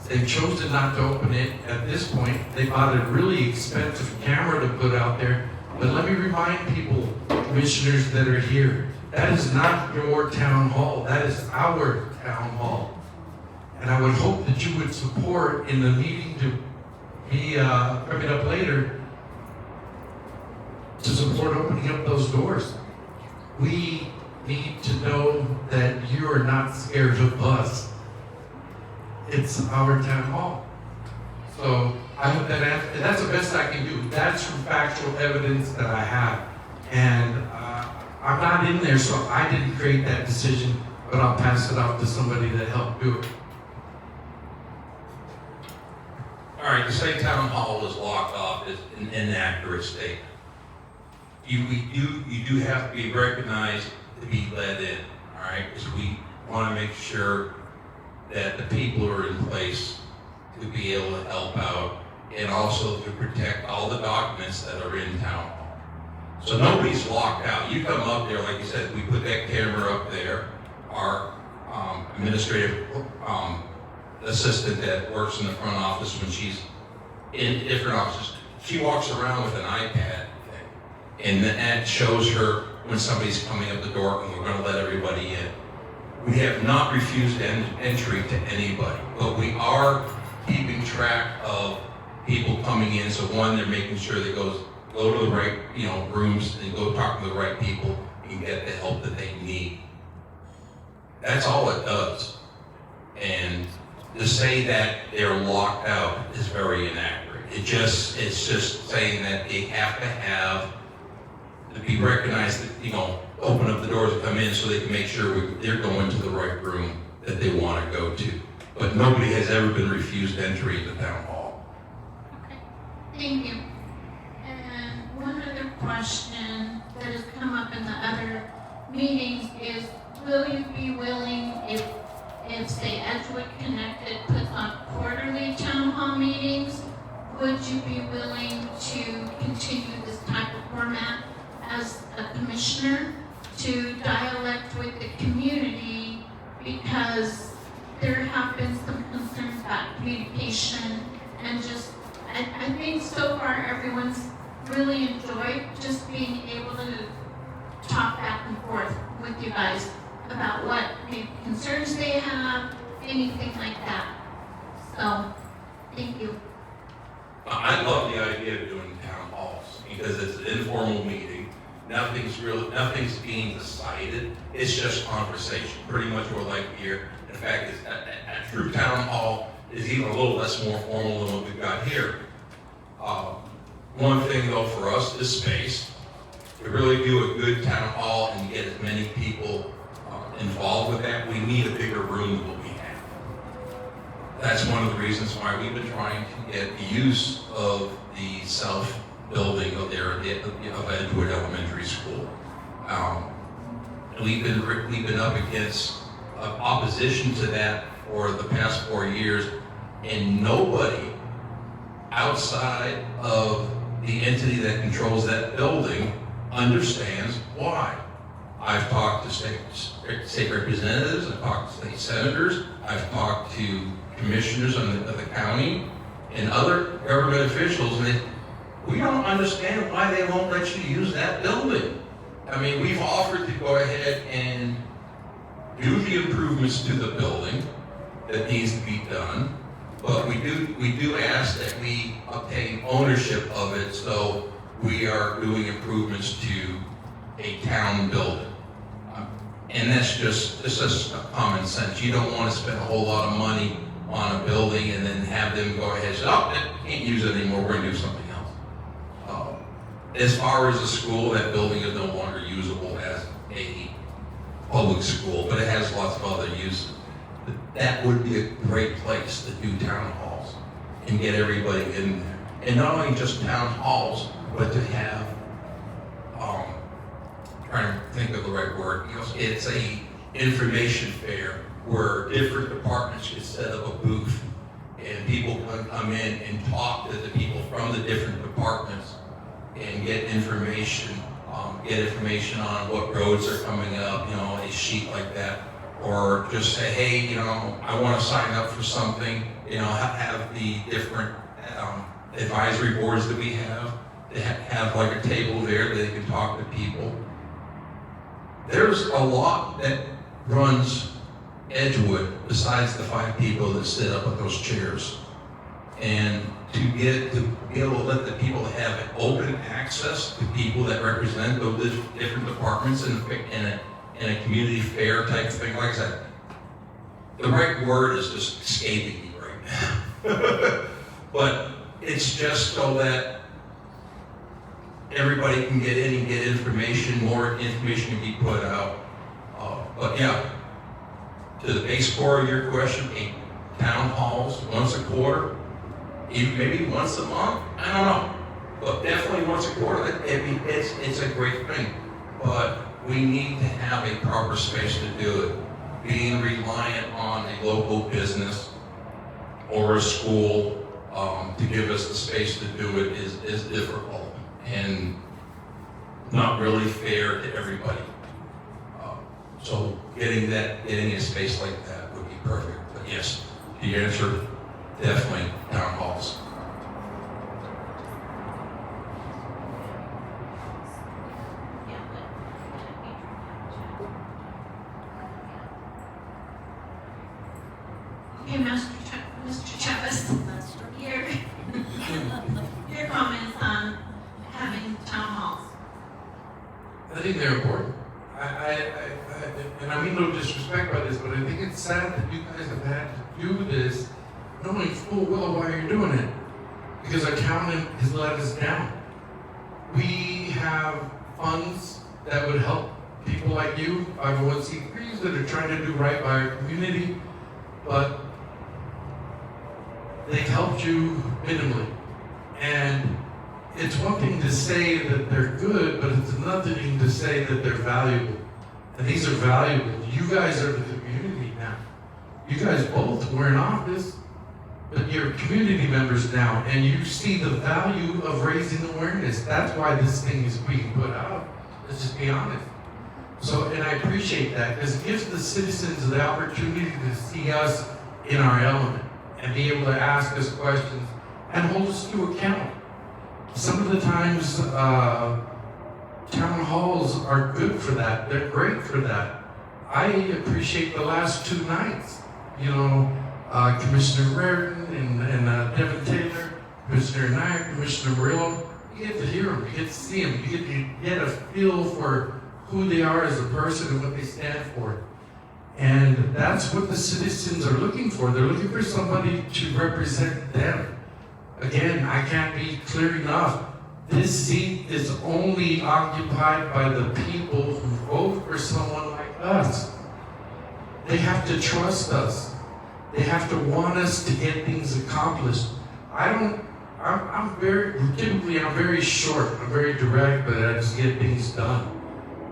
They've chosen not to open it at this point. They bought a really expensive camera to put out there. But let me remind people, commissioners that are here, that is not your town hall. That is our town hall. And I would hope that you would support in the meeting to be coming up later to support opening up those doors. We need to know that you are not scared of us. It's our town hall. So I hope that's the best I can do. That's from factual evidence that I have. And I'm not in there, so I didn't create that decision, but I'll pass it off to somebody that helped do it. All right, to say town hall is locked off is an inaccurate statement. You do have to be recognized to be let in, all right? Because we want to make sure that the people are in place to be able to help out and also to protect all the documents that are in town hall. So nobody's locked out. You come up there, like you said, we put that camera up there. Our administrative assistant that works in the front office, when she's in different offices, she walks around with an iPad thing, and that shows her when somebody's coming up the door and we're going to let everybody in. We have not refused entry to anybody, but we are keeping track of people coming in. So one, they're making sure they go to the right, rooms and go talk to the right people and get the help that they need. That's all it does. And to say that they're locked out is very inaccurate. It's just saying that they have to be recognized that, open up the doors and come in so they can make sure they're going to the right room that they want to go to. But nobody has ever been refused entry into town hall. Okay, thank you. And one other question that has come up in the other meetings is, will you be willing, if say Edgewood Connected puts on quarterly town hall meetings, would you be willing to continue this type of format as a commissioner to dialect with the community, because there have been some concerns about communication and just, I think so far everyone's really enjoyed just being able to talk back and forth with you guys about what maybe concerns they have, anything like that. So, thank you. I love the idea of doing town halls because it's an informal meeting. Nothing's being decided. It's just conversation. Pretty much what we're like here. In fact, a true town hall is even a little less more formal than what we've got here. One thing though for us is space. To really do a good town hall and get as many people involved with that, we need a bigger room than what we have. That's one of the reasons why we've been trying to get the use of the south building of Edgewood Elementary School. we've been up against opposition to that for the past 4 years, and nobody outside of the entity that controls that building understands why. I've talked to state representatives, I've talked to state senators, I've talked to commissioners of the county and other government officials, and we don't understand why they won't let you use that building. I mean, we've offered to go ahead and do the improvements to the building that needs to be done, but we do ask that we obtain ownership of it, so we are doing improvements to a town building. And that's just common sense. You don't want to spend a whole lot of money on a building and then have them go ahead and say, oh, we can't use it anymore, we're going to do something else. As far as the school, that building is no longer usable as a public school, but it has lots of other uses. That would be a great place to do town halls and get everybody in there. And not only just town halls, but to have, trying to think of the right word, it's a information fair where different departments could set up a booth and people can come in and talk to the people from the different departments and get information on what roads are coming up, a sheet like that. Or just say, hey, I want to sign up for something, have the different advisory boards that we have. They have like a table there that they can talk to people. There's a lot that runs Edgewood besides the 5 people that sit up at those chairs. And to be able to let the people have an open access to people that represent those different departments in a community fair type of thing, like I said, the right word is just escaping me right now. But it's just so that everybody can get in and get information, more information can be put out. But yeah, to the base core of your question, town halls once a quarter, even maybe once a month, I don't know. But definitely once a quarter, it's a great thing. But we need to have a proper space to do it. Being reliant on a local business or a school to give us the space to do it is difficult and not really fair to everybody. So getting a space like that would be perfect. But yes, the answer, definitely town halls. Okay, Mr. Chavez, your comments on having town halls. I think they're important. And I mean no disrespect by this, but I think it's sad that you guys have had to do this knowing full well why you're doing it. Because our county has let us down. We have funds that would help people like you, 501c3s that are trying to do right by our community, but they've helped you minimally. And it's one thing to say that they're good, but it's another thing to say that they're valuable. And these are valuable. You guys are the community now. You guys both were in office, but you're community members now, and you see the value of raising awareness. That's why this thing is being put out. Let's just be honest. So, and I appreciate that, because it gives the citizens the opportunity to see us in our element and be able to ask us questions and hold us to account. Some of the times, town halls are good for that. They're great for that. I appreciate the last 2 nights. Commissioner Reardon and Devin Taylor, Commissioner Nayak, Commissioner Murillo. You get to hear them, you get to see them, you get a feel for who they are as a person and what they stand for. And that's what the citizens are looking for. They're looking for somebody to represent them. Again, I can't be clear enough. This seat is only occupied by the people who vote for someone like us. They have to trust us. They have to want us to get things accomplished. I'm very short, I'm very direct, but I just get things done.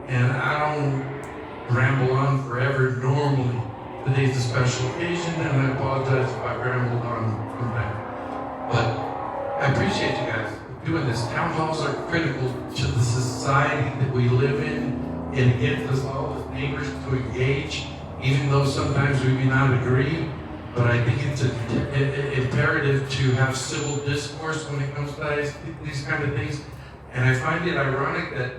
And ramble on forever normally. Today's a special occasion, and I apologize if I rambled on from that. But I appreciate you guys doing this. Town halls are critical to the society that we live in. It gets us all as neighbors to engage, even though sometimes we may not agree. But I think it's imperative to have civil discourse when it comes to these kind of things. And I find it ironic that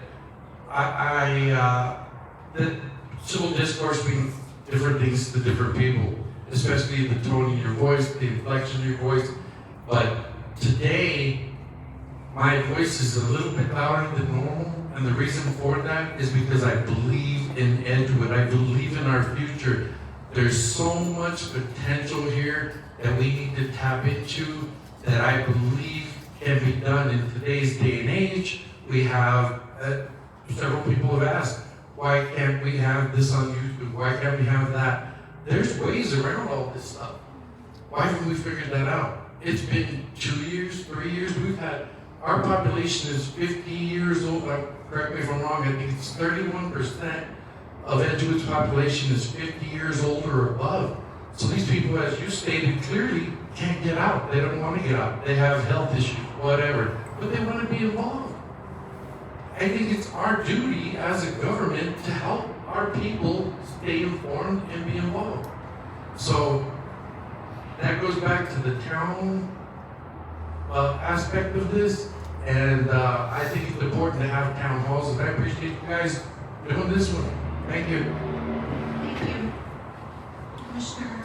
that civil discourse means different things to different people, especially the tone of your voice, the inflection of your voice. But today, my voice is a little bit louder than normal, and the reason for that is because I believe in Edgewood. I believe in our future. There's so much potential here that we need to tap into that I believe can be done in today's day and age. We have, several people have asked, why can't we have this on YouTube? Why can't we have that? There's ways around all this stuff. Why haven't we figured that out? It's been 2 years, 3 years. Our population is 50 years old. Correct me if I'm wrong, I think it's 31% of Edgewood's population is 50 years old or above. So these people, as you stated clearly, can't get out. They don't want to get out. They have health issues, whatever, but they want to be involved. I think it's our duty as a government to help our people stay informed and be involved. So that goes back to the town aspect of this, and I think it's important to have town halls, and I appreciate you guys doing this one. Thank you. Thank you. Commissioner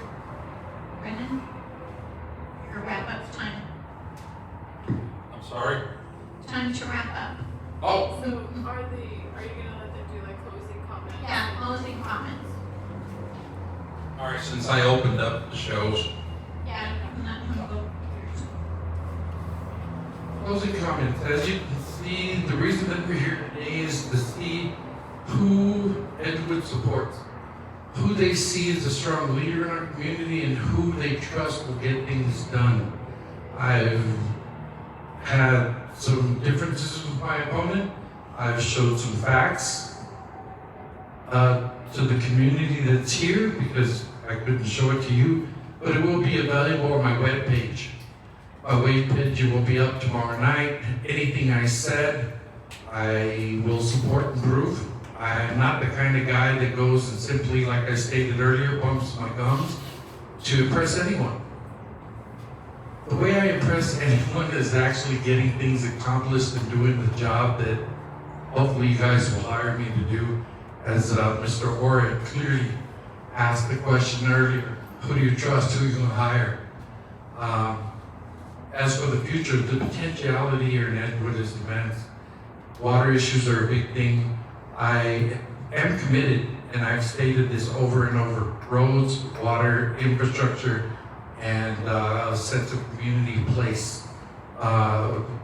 Brennan, your wrap-up time. I'm sorry? Time to wrap up. Oh, So are you gonna let them do like closing comments? Yeah, closing comments. all right, since I opened up the shows, Yeah, I'm not gonna go Closing comments. As you can see, the reason that we're here today is to see who Edgewood supports, who they see as a strong leader in our community, and who they trust will get things done. I've had some differences with my opponent. I've showed some facts to the community that's here because I couldn't show it to you, but it will be available on my webpage. My webpage will be up tomorrow night. Anything I said, I will support and prove. I'm not the kind of guy that goes and simply, like I stated earlier, bumps my gums to impress anyone. The way I impress anyone is actually getting things accomplished and doing the job that hopefully you guys will hire me to do. As Mr. Orr clearly asked the question earlier, who do you trust, who are you going to hire? As for the future, the potentiality here in Edgewood is immense. Water issues are a big thing. I am committed, and I've stated this over and over, roads, water, infrastructure, and a sense of community place.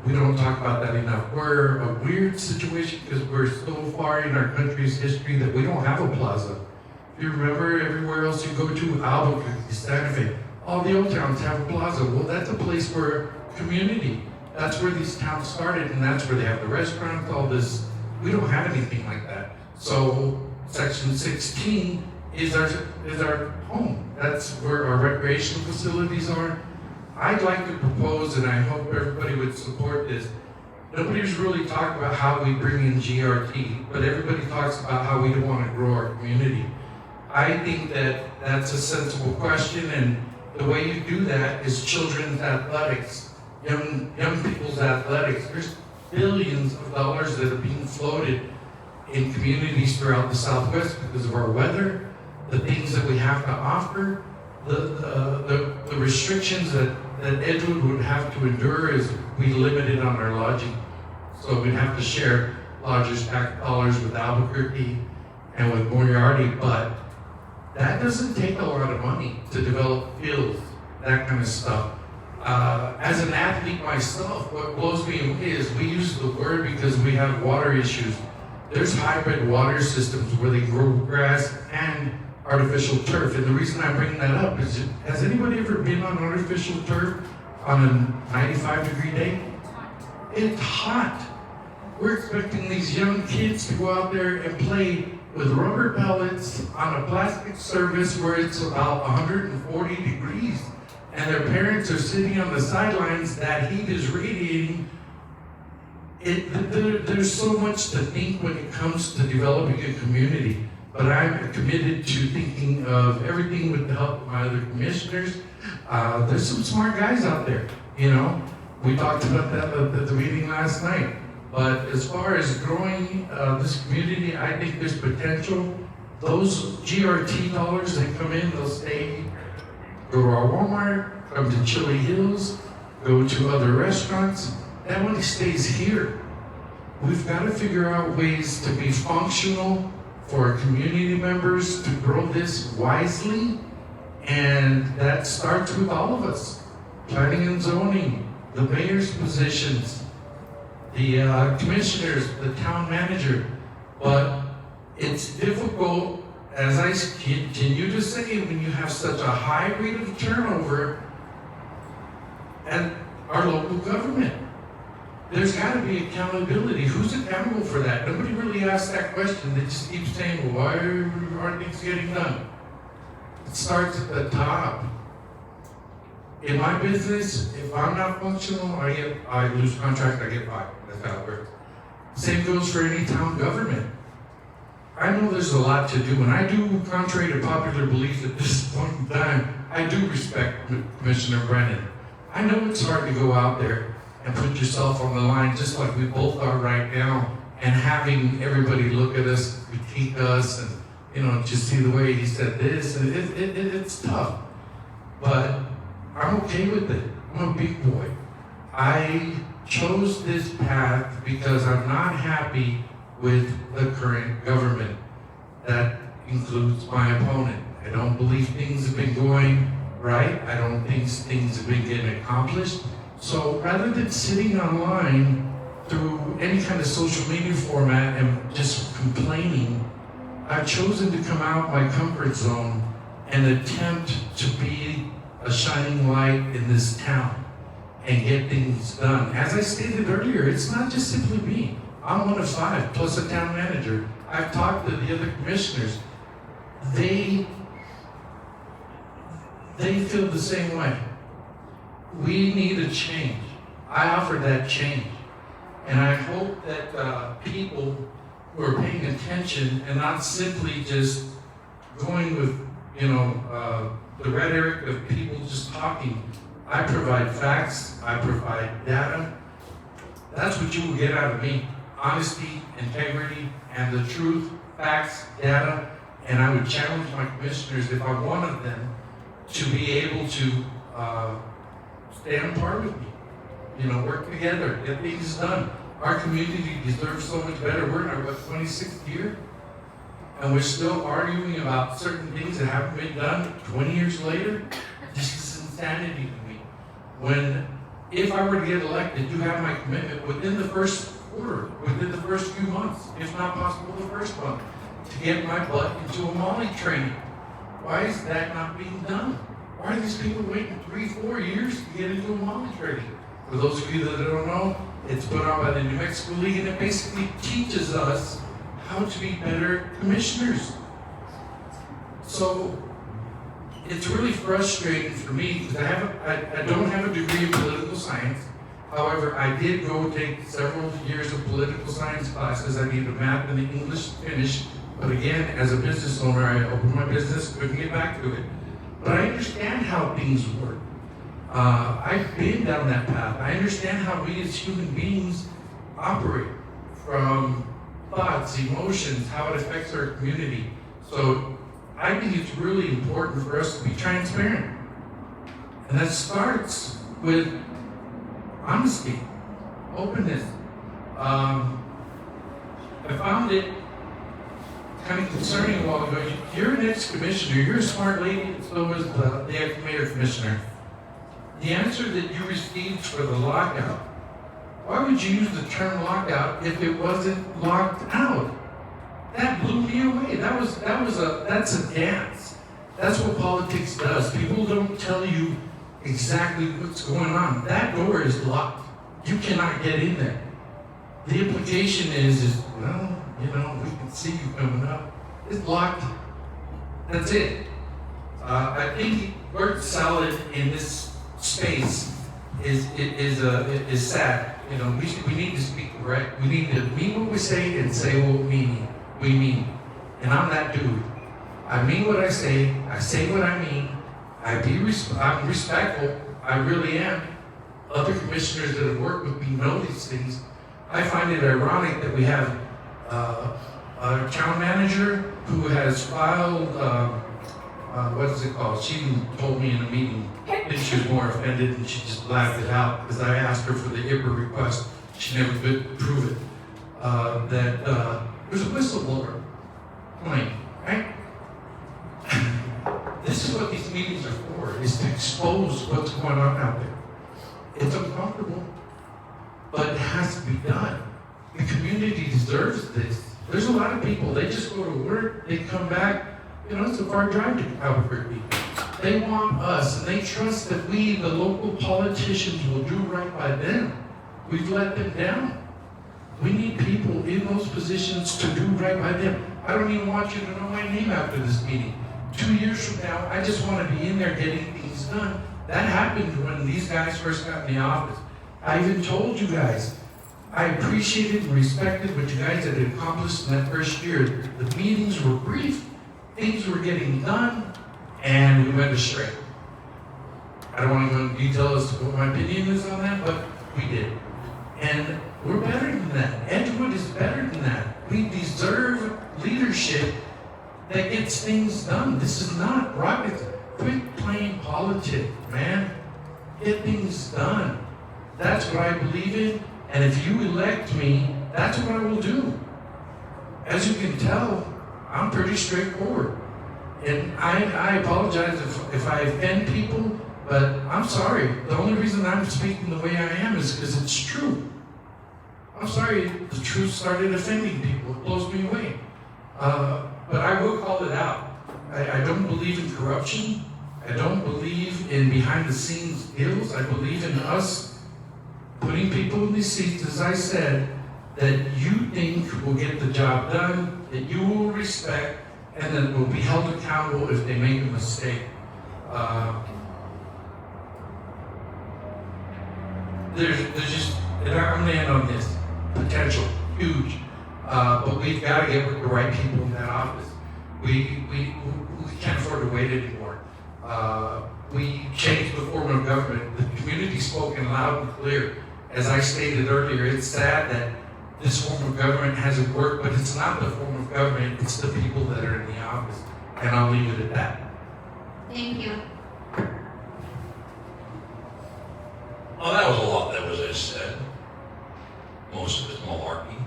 We don't talk about that enough. We're a weird situation because we're so far in our country's history that we don't have a plaza. If you remember, everywhere else you go to, Albuquerque, Santa Fe, all the old towns have a plaza. Well, that's a place for community. That's where these towns started, and that's where they have the restaurants, all this. We don't have anything like that. So Section 16 is our home. That's where our recreational facilities are. I'd like to propose, and I hope everybody would support this. Nobody's really talked about how we bring in GRT, but everybody talks about how we don't want to grow our community. I think that that's a sensible question, and the way you do that is children's athletics, young people's athletics. There's billions of dollars that are being floated in communities throughout the Southwest because of our weather, the things that we have to offer, the restrictions that Edgewood would have to endure is we limited on our lodging. So we'd have to share lodgers' tax dollars with Albuquerque and with Moriarty, but that doesn't take a lot of money to develop fields, that kind of stuff. As an athlete myself, what blows me away is we use the word because we have water issues. There's hybrid water systems where they grow grass and artificial turf. And the reason I bring that up is, has anybody ever been on artificial turf on a 95-degree day? It's hot. We're expecting these young kids to go out there and play with rubber pellets on a plastic surface where it's about 140 degrees. And their parents are sitting on the sidelines, that heat is radiating. There's so much to think when it comes to developing a community. But I'm committed to thinking of everything with the help of my other commissioners. There's some smart guys out there, you know. We talked about that at the meeting last night. But as far as growing this community, I think there's potential. Those GRT dollars that come in, they'll stay, go to our Walmart, come to Chili Hills, go to other restaurants. That money stays here. We've got to figure out ways to be functional for our community members, to grow this wisely, and that starts with all of us. Planning and zoning, the mayor's positions, the commissioners, the town manager. But it's difficult, as I continue to say, when you have such a high rate of turnover at our local government. There's got to be accountability. Who's accountable for that? Nobody really asks that question. They just keep saying, well, why aren't things getting done? It starts at the top. In my business, if I'm not functional, I lose contract, I get fired. That's how it works. Same goes for any town government. I know there's a lot to do, and I do, contrary to popular belief at this point in time, I do respect Commissioner Brennan. I know it's hard to go out there and put yourself on the line, just like we both are right now, and having everybody look at us, critique us, and you know, just see the way he said this, and it's tough. But I'm okay with it. I'm a big boy. I chose this path because I'm not happy with the current government. That includes my opponent. I don't believe things have been going right. I don't think things have been getting accomplished. So rather than sitting online through any kind of social media format and just complaining, I've chosen to come out my comfort zone and attempt to be a shining light in this town and get things done. As I stated earlier, it's not just simply me. I'm one of 5, plus a town manager. I've talked to the other commissioners. They feel the same way. We need a change. I offer that change. And I hope that people who are paying attention and not simply just going with, you know, the rhetoric of people just talking. I provide facts, I provide data. That's what you will get out of me. Honesty, integrity, and the truth, facts, data. And I would challenge my commissioners, if I wanted them, to be able to stay on par with me. You know, work together, get things done. Our community deserves so much better. We're in our 26th year, and we're still arguing about certain things that haven't been done 20 years later. This is insanity to me. When, if I were to get elected, you have my commitment within the first quarter, within the first few months, if not possible the first month, to get my butt into a Molly training. Why is that not being done? Why are these people waiting 3-4 years to get into a Molly training? For those of you that don't know, it's put on by the New Mexico League, and it basically teaches us how to be better commissioners. So it's really frustrating for me because I don't have a degree in political science. However, I did go take several years of political science classes. I needed math and the English to finish. But again, as a business owner, I opened my business, couldn't get back to it. But I understand how things work. I've been down that path. I understand how we as human beings operate, from thoughts, emotions, how it affects our community. So I think it's really important for us to be transparent. And that starts with honesty, openness. I found it kind of concerning a while ago. You're an ex-commissioner, you're a smart lady, and so is the ex-mayor commissioner. The answer that you received for the lockout, why would you use the term lockout if it wasn't locked out? That blew me away. That's a dance. That's what politics does. People don't tell you exactly what's going on. That door is locked. You cannot get in there. The implication is well, you know, we can see you coming up. It's locked. That's it. I think word salad in this space is sad. You know, we need to speak correct. We need to mean what we say and say what we mean. And I'm that dude. I mean what I say what I mean. I'm respectful, I really am. Other commissioners that have worked with me know these things. I find it ironic that we have a town manager who has filed, what is it called? She told me in a meeting that she was more offended and she just laughed it out because I asked her for the IPRA request. She never could prove it. That there's a whistleblower claim, right? This is what these meetings are for, is to expose what's going on out there. It's uncomfortable, but it has to be done. The community deserves this. There's a lot of people, they just go to work, they come back, you know, it's a far drive to Albuquerque. They want us, and they trust that we, the local politicians, will do right by them. We've let them down. We need people in those positions to do right by them. I don't even want you to know my name after this meeting. 2 years from now, I just want to be in there getting things done. That happened when these guys first got in the office. I even told you guys, I appreciated and respected what you guys had accomplished in that first year. The meetings were brief, things were getting done, and we went astray. I don't want to go into detail as to what my opinion is on that, but we did. And we're better than that. Edgewood is better than that. We deserve leadership that gets things done. This is not rocket. Quit playing politics, man. Get things done. That's what I believe in. And if you elect me, that's what I will do. As you can tell, I'm pretty straightforward. And I apologize if I offend people, but I'm sorry. The only reason I'm speaking the way I am is because it's true. I'm sorry the truth started offending people. It blows me away. But I will call it out. I don't believe in corruption. I don't believe in behind-the-scenes deals. I believe in us putting people in these seats, as I said, that you think will get the job done, that you will respect, and that will be held accountable if they make a mistake. There's just, and I'm going to end on this, potential, huge. But we've got to get the right people in that office. We can't afford to wait anymore. We changed the form of government. The community's spoken loud and clear. As I stated earlier, it's sad that this form of government hasn't worked, but it's not the form of government, it's the people that are in the office. And I'll leave it at that. Thank you. Well, that was a lot that was just said. Most of it's malarkey.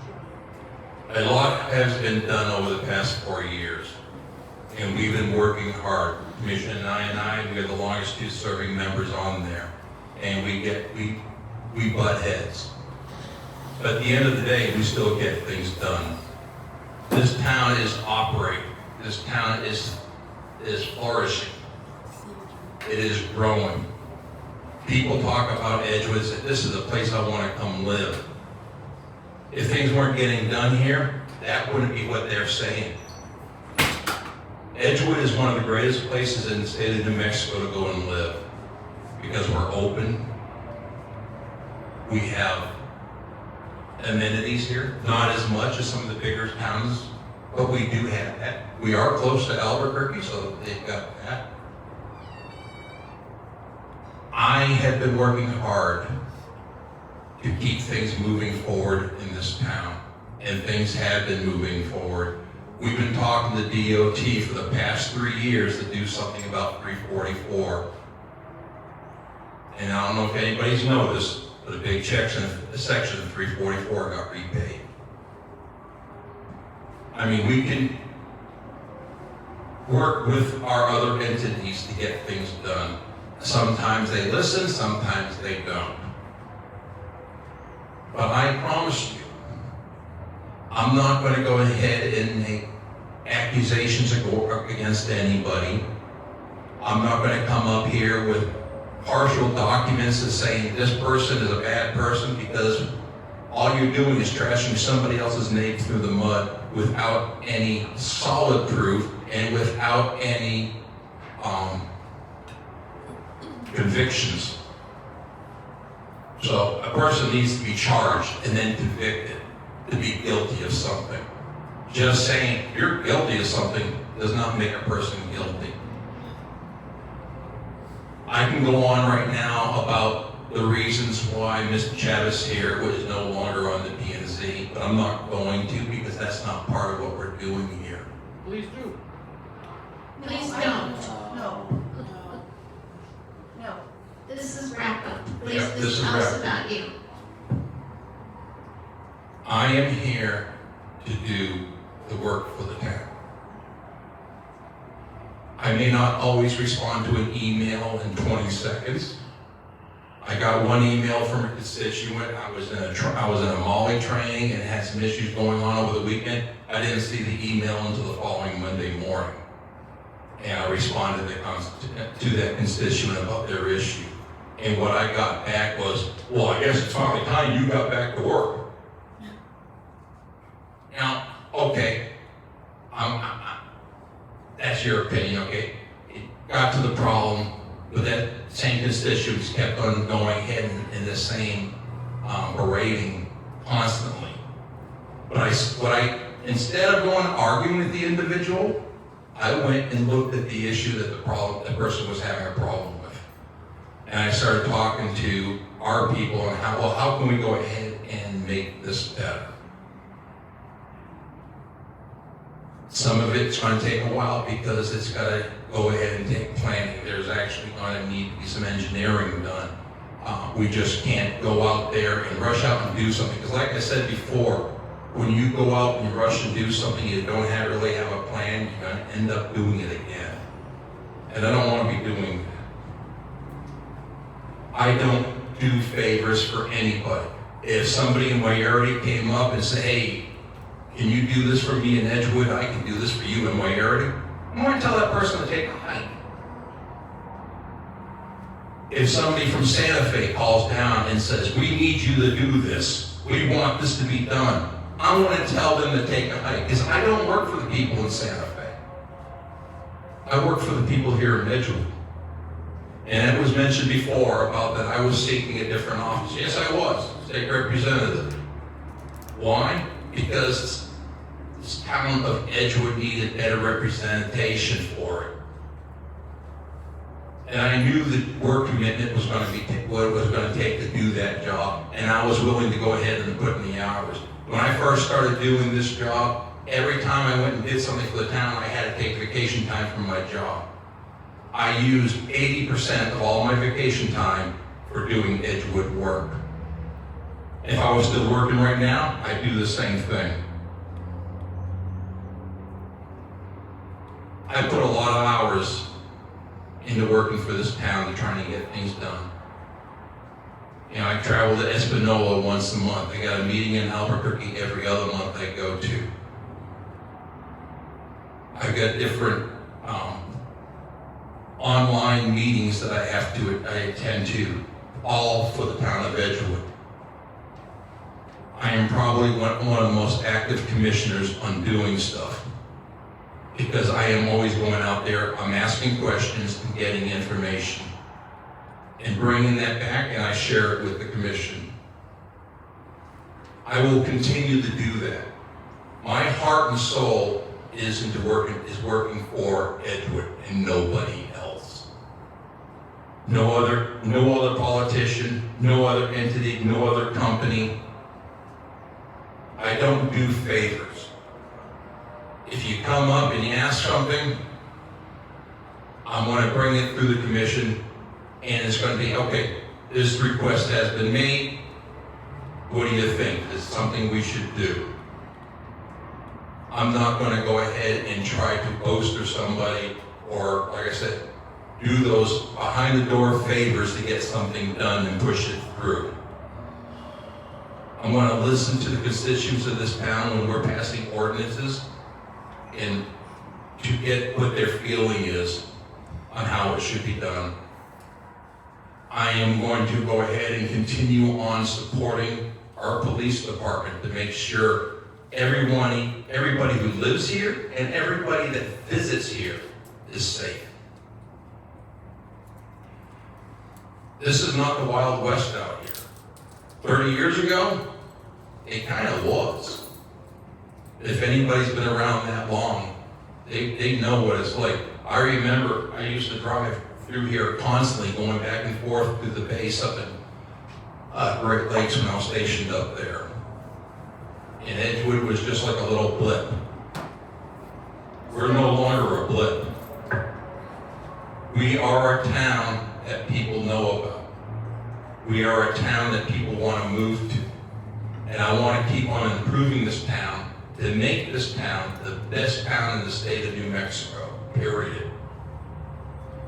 A lot has been done over the past 4 years, and we've been working hard. Commissioner and I, we are the longest two serving members on there, and we butt heads. But at the end of the day, we still get things done. This town is operating. This town is flourishing. It is growing. People talk about Edgewood, that this is a place I want to come live. If things weren't getting done here, that wouldn't be what they're saying. Edgewood is one of the greatest places in the state of New Mexico to go and live because we're open. We have amenities here, not as much as some of the bigger towns, but we do have that. We are close to Albuquerque, so they've got that. I have been working hard to keep things moving forward in this town, and things have been moving forward. We've been talking to DOT for the past 3 years to do something about 344. And I don't know if anybody's noticed, but a big section of 344 got repaid. I mean, we can work with our other entities to get things done. Sometimes they listen, sometimes they don't. But I promise you, I'm not going to go ahead and make accusations against anybody. I'm not going to come up here with partial documents and saying this person is a bad person, because all you're doing is trashing somebody else's name through the mud without any solid proof and without any convictions. So a person needs to be charged and then convicted to be guilty of something. Just saying you're guilty of something does not make a person guilty. I can go on right now about the reasons why Mr. Chavez here is no longer on the P&Z, but I'm not going to because that's not part of what we're doing here. Please do. Please don't. No. No. This is wrap up. Please Yeah, this is tell us wrap up. about you. I am here to do the work for the town. I may not always respond to an email in 20 seconds. I got one email from a constituent. I was in a Molly training and had some issues going on over the weekend. I didn't see the email until the following Monday morning. And I responded to that constituent about their issue. And what I got back was, well, I guess it's finally time you got back to work. Now, okay, that's your opinion, okay? It got to the problem, but that same constituents kept on going ahead in the same berating constantly. But instead of going and arguing with the individual, I went and looked at the issue that the person was having a problem with. And I started talking to our people on how can we go ahead and make this better? Some of it's going to take a while because it's got to go ahead and take planning. There's actually going to need to be some engineering done. We just can't go out there and rush out and do something. Because like I said before, when you go out and rush and do something you don't really have a plan, you're going to end up doing it again. And I don't want to be doing that. I don't do favors for anybody. If somebody in Wairarity came up and said, hey, can you do this for me in Edgewood? I can do this for you in Wairarity. I'm going to tell that person to take a hike. If somebody from Santa Fe calls down and says, we need you to do this, we want this to be done, I'm going to tell them to take a hike. Because I don't work for the people in Santa Fe. I work for the people here in Edgewood. And it was mentioned before about that I was seeking a different office. Yes, I was, state representative. Why? Because this town of Edgewood needed better representation for it. And I knew the work commitment was going to be what it was going to take to do that job, and I was willing to go ahead and put in the hours. When I first started doing this job, every time I went and did something for the town, I had to take vacation time from my job. I used 80% of all my vacation time for doing Edgewood work. If I was still working right now, I'd do the same thing. I put a lot of hours into working for this town and trying to get things done. You know, I travel to Espanola once a month. I got a meeting in Albuquerque every other month I go to. I've got different online meetings that I attend to, all for the town of Edgewood. I am probably one of the most active commissioners on doing stuff because I am always going out there, I'm asking questions and getting information and bringing that back, and I share it with the commission. I will continue to do that. My heart and soul is working for Edgewood and nobody else. No other politician, no other entity, no other company. I don't do favors. If you come up and you ask something, I'm going to bring it through the commission, and it's going to be, okay, this request has been made. What do you think? Is it something we should do? I'm not going to go ahead and try to bolster somebody or, like I said, do those behind-the-door favors to get something done and push it through. I'm going to listen to the constituents of this town when we're passing ordinances and to get what their feeling is on how it should be done. I am going to go ahead and continue on supporting our our police department to make sure everybody who lives here and everybody that visits here is safe. This is not the Wild West out here. 30 years ago, it kind of was. If anybody's been around that long, they know what it's like. I remember I used to drive through here constantly, going back and forth to the base up in Great Lakes when I was stationed up there. And Edgewood was just like a little blip. We're no longer a blip. We are a town that people know about. We are a town that people want to move to. And I want to keep on improving this town to make this town the best town in the state of New Mexico, period.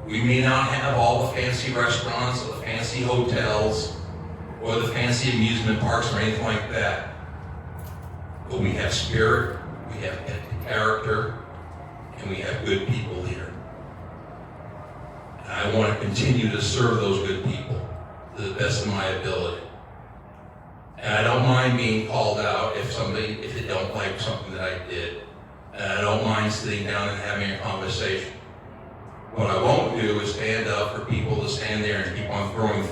We may not have all the fancy restaurants or the fancy hotels or the fancy amusement parks or anything like that. But we have spirit, we have character, and we have good people here. And I want to continue to serve those good people to the best of my ability. And I don't mind being called out if they don't like something that I did. And I don't mind sitting down and having a conversation. What I won't do is stand up for people to stand there and keep on throwing,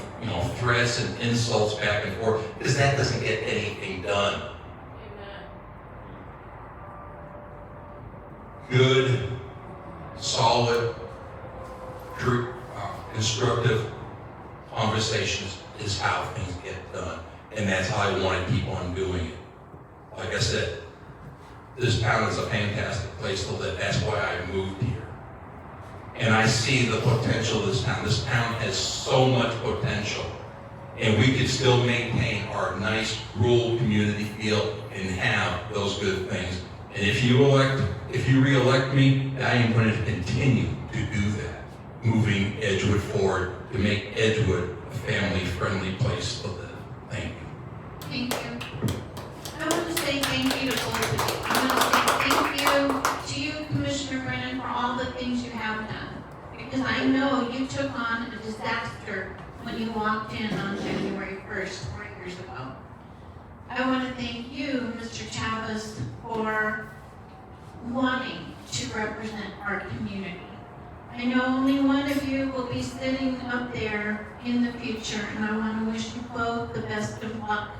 threats and insults back and forth, because that doesn't get anything done. Good, solid, constructive conversations is how things get done. And that's how I want to keep on doing it. Like I said, this town is a fantastic place to live. That's why I moved here. And I see the potential of this town. This town has so much potential. And we could still maintain our nice rural community feel and have those good things. And if you re-elect me, I am going to continue to do that, moving Edgewood forward to make Edgewood a family-friendly place to live. Thank you. Thank you. I want to say thank you to both of you. I want to say thank you to you, Commissioner Brennan, for all the things you have done. Because I know you took on a disaster when you walked in on January 1st, 4 years ago. I want to thank you, Mr. Chavez, for wanting to represent our community. I know only one of you will be sitting up there in the future, and I want to wish you both the best of luck.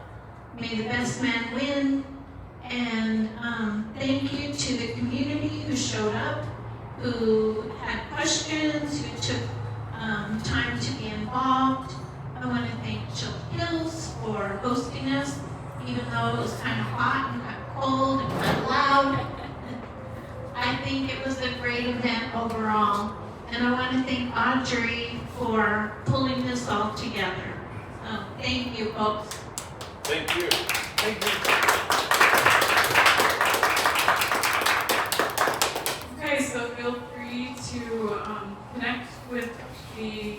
May the best man win, and thank you to the community who showed up, who had questions, who took time to be involved. I want to thank Chill Hills for hosting us, even though it was kind of hot and kind of cold and kind of loud. I think it was a great event overall. And I want to thank Audrey for pulling this all together. So thank you, folks. Thank you. Thank you. Okay, so feel free to connect with the